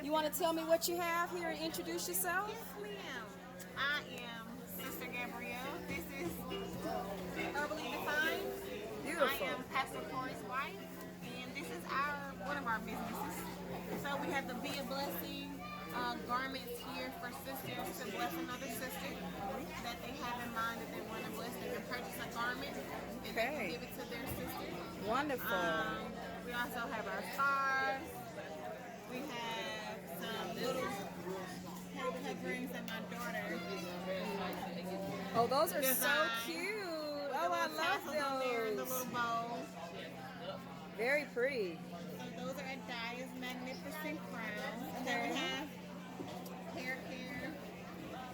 You want to tell me what you have here and introduce yourself? Yes, ma'am. I am Sister Gabrielle. This is Herbally Defined. Beautiful. I am Pastor Corey's wife, and this is one of our businesses. So we have the Be a Blessing garments here for sisters to bless another sister that they have in mind that they want to bless. They can purchase a garment and they can give it to their sister. Wonderful. We also have our scarves. We have some little head coverings that my daughter. Oh, those are so designed. cute. With Oh, the I little tassels on there and the love little those. bows. Very pretty. So those are Adia's Magnificent Crowns. And then we have hair care,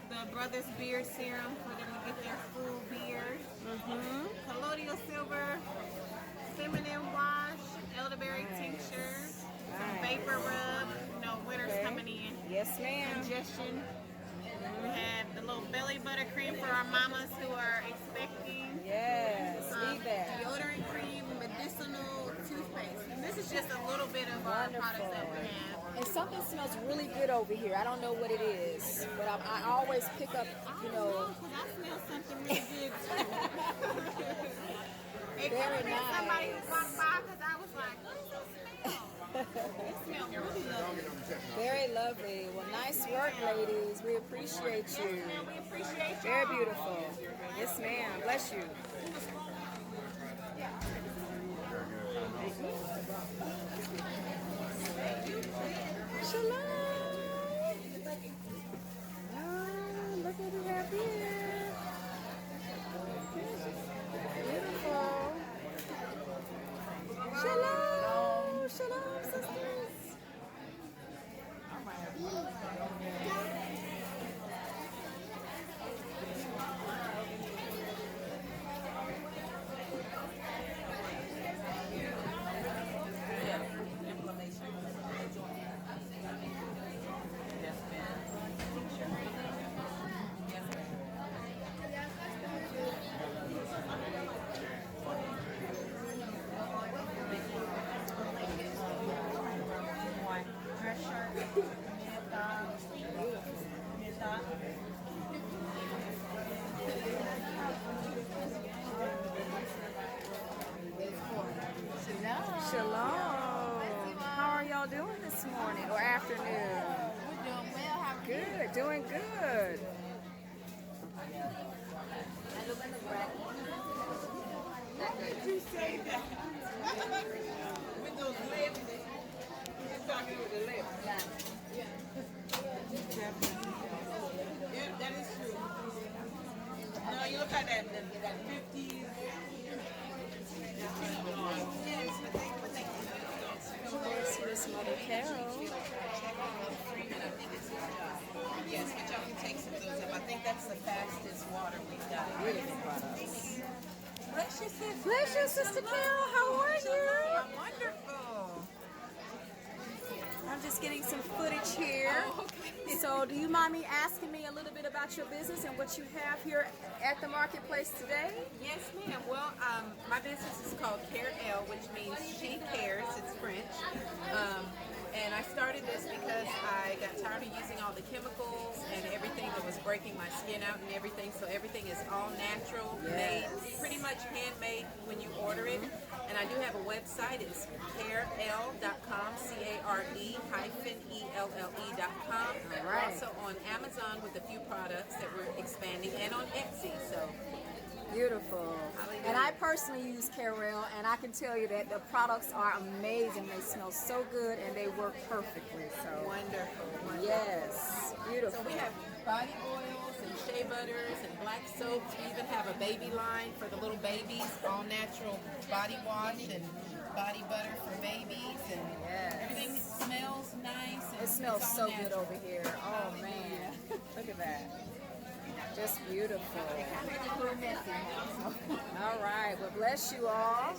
the Brothers Beard Serum for them to get their full beard, colloidal silver, feminine wash, elderberry tincture, some vapor rub. You know, winter's coming in. Yes, ma'am. Congestion. We have the little belly butter cream for our mamas who are expecting. Yes, need that. Deodorant cream, medicinal toothpaste. And this is just a little bit of our products that we have. And something smells really good over here. I don't know what it is, but I always pick up, you know. Because I smell something really good too. It Very could have been somebody nice. who walked by because I was like, what is this smell? It smells really lovely. Very lovely. Well, nice work, ladies. We appreciate you. Yes, ma'am, we appreciate you. Very beautiful. Yes, ma'am. Bless you. Shalom. Look what we have here. Beautiful. Shalom. Shalom, sisters. Shalom. How are y'all doing this morning or afternoon? We're doing well. How are you? Good, doing good. I look in the back. You say that. With those lips. You're talking with the lips. Yeah, that is true. No, you look at that 50s. Miss Mother Carol. Yes, but y'all can take some of those up. I think that's the fastest water we've got. Beautiful products. Bless you, sis. Bless you, Sister Carol. How are you? I'm wonderful. I'm just getting some footage here. So, do you mind me asking me a little bit about your business and what you have here at the marketplace today? Yes, ma'am. Well, my business is called Care L, which means she cares. It's French. And I started this because I got tired of using all the chemicals and everything that was breaking my skin out and everything. So everything is all natural, made, pretty much handmade when you order it. And I do have a website. It's carell.com, CARE-ELLE.com. We're also on Amazon with a few products that we're expanding, and on Etsy. So Beautiful. And I personally use Carell, and I can tell you that the products are amazing. They smell so good, and they work perfectly. So wonderful. Yes, beautiful. So we have body oils and shea butters and black soaps. We even have a baby line for the little babies, all natural body wash and body butter for babies, and everything smells nice. And It smells so natural. good over here. Oh man, look at that. Just beautiful. All right, well bless you all.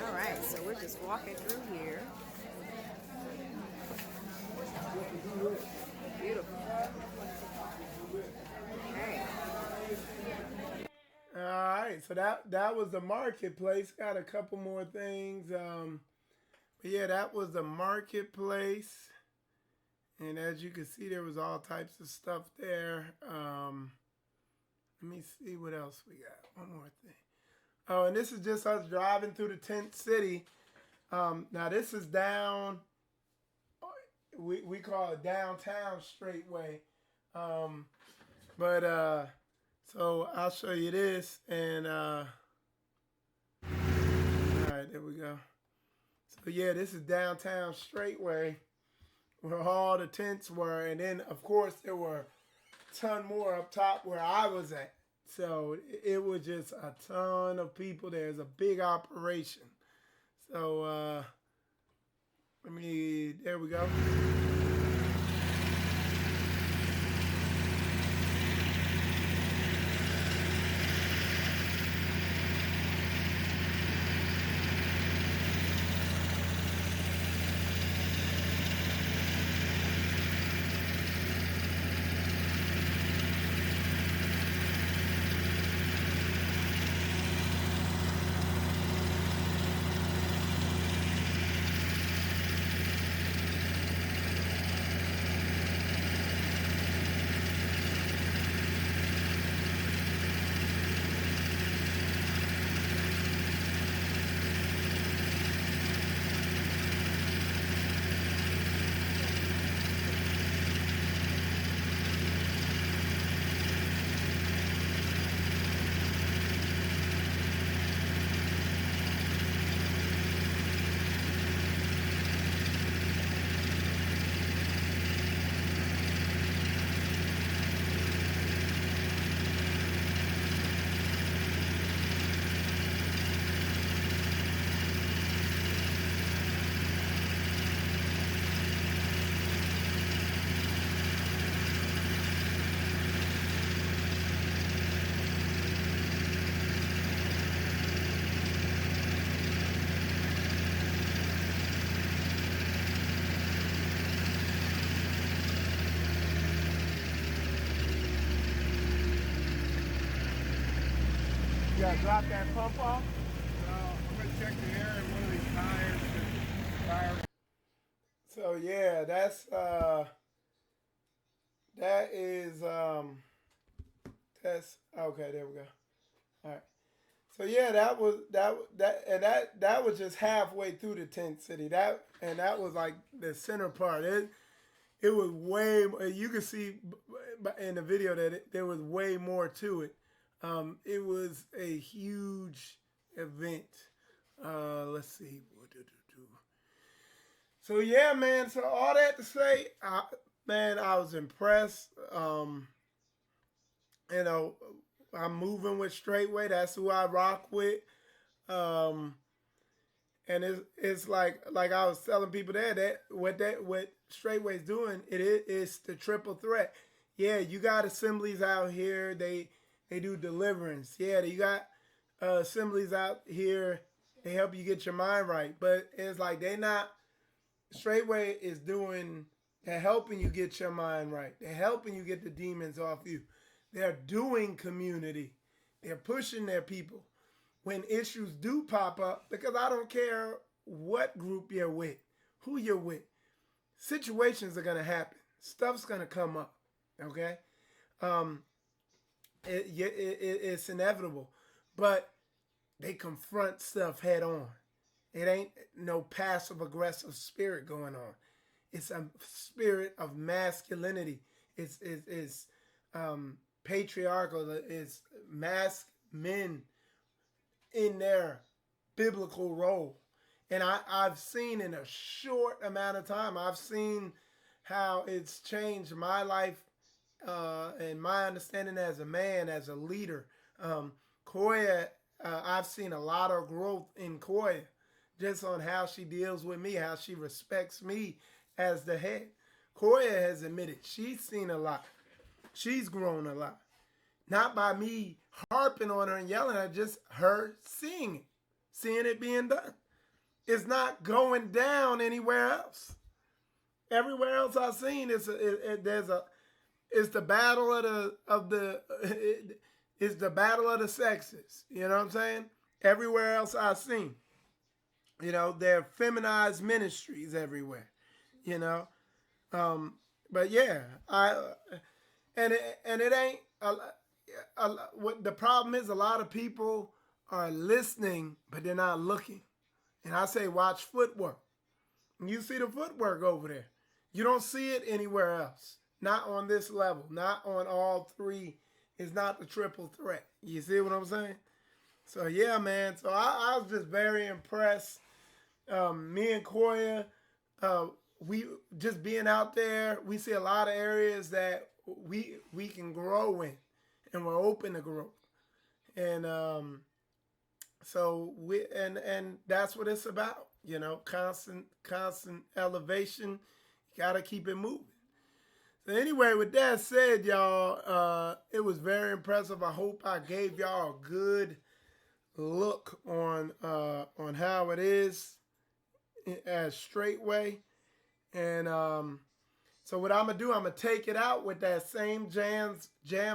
All right, so we're just walking through here. so that was the marketplace. Got a couple more things. But yeah, that was the marketplace. And as you can see, there was all types of stuff there. Let me see what else we got. One more thing. Oh, and this is just us driving through the tent city. Now this is down. We call it downtown Straitway. So I'll show you this, and all right, there we go. So yeah, this is downtown Straitway, where all the tents were, and then of course there were a ton more up top where I was at. So it was just a ton of people. There's a big operation. So there we go. You gotta drop that pump off. I'm gonna check the air in one of these tires. So yeah, that's okay. There we go. All right. So yeah, that was just halfway through the tent city. That was like the center part. It was way. You can see in the video that there was way more to it. It was a huge event. Let's see. So yeah, man. So all that to say, I was impressed. You know, I'm moving with Straitway. That's who I rock with. And it's like I was telling people that what Straitway's doing, it's the triple threat. Yeah, you got assemblies out here. They do deliverance. Yeah, you got assemblies out here. They help you get your mind right. But it's like Straitway is they're helping you get your mind right. They're helping you get the demons off you. They're doing community. They're pushing their people when issues do pop up, because I don't care what group you're with, who you're with. Situations are going to happen. Stuff's going to come up, okay? It's inevitable, but they confront stuff head on. It ain't no passive aggressive spirit going on. It's a spirit of masculinity. It's patriarchal. It's men in their biblical role. And I've seen in a short amount of time, I've seen how it's changed my life and my understanding as a man, as a leader. Koya, I've seen a lot of growth in Koya, just on how she deals with me, how she respects me as the head. Koya has admitted she's seen a lot. She's grown a lot. Not by me harping on her and yelling at her, just her seeing it being done. It's not going down anywhere else. Everywhere else I've seen, it's the battle it's the battle of the sexes. You know what I'm saying? Everywhere else I've seen, you know, there are feminized ministries everywhere, you know. But yeah, and it ain't what the problem is. A lot of people are listening, but they're not looking. And I say, watch footwork. And you see the footwork over there. You don't see it anywhere else. Not on this level. Not on all three. It's not the triple threat. You see what I'm saying? So yeah, man. So I was just very impressed. Me and Koya, we just being out there, we see a lot of areas that we can grow in, and we're open to grow. And so and that's what it's about, you know, constant elevation. You gotta keep it moving. So anyway, with that said, y'all, it was very impressive. I hope I gave y'all a good look on how it is as Straitway. And so what I'm gonna do, I'm gonna take it out with that same jam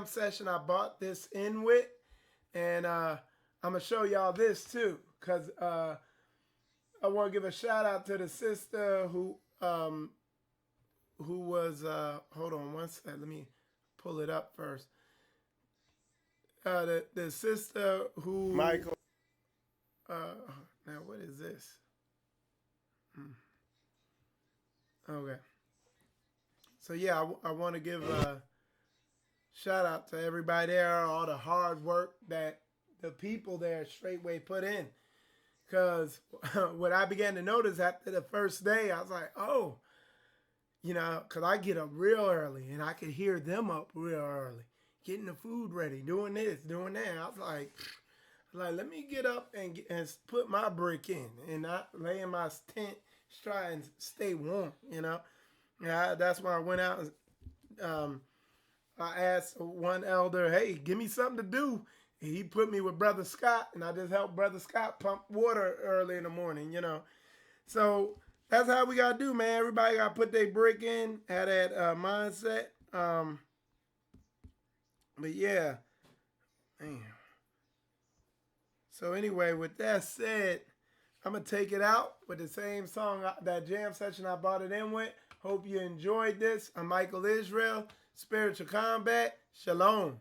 session I bought this in with, and I'm gonna show y'all this too, cause I want to give a shout out to the sister who was hold on one second, let me pull it up first. The sister who Michael. Now what is this? Okay. So yeah, I want to give a shout out to everybody there, all the hard work that the people there at Straitway put in. Because what I began to notice after the first day, I was like, oh, you know, because I get up real early and I could hear them up real early, getting the food ready, doing this, doing that. I was like, let me get up and put my brick in and not lay in my tent, try and stay warm, you know. Yeah, that's why I went out and I asked one elder, hey, give me something to do. And he put me with Brother Scott, and I just helped Brother Scott pump water early in the morning, you know. So that's how we got to do, man. Everybody got to put their brick in, have that mindset. But yeah, man. So anyway, with that said, I'm going to take it out with the same song, that jam session I brought it in with. Hope you enjoyed this. I'm Michael Israel, Spiritual Combat. Shalom.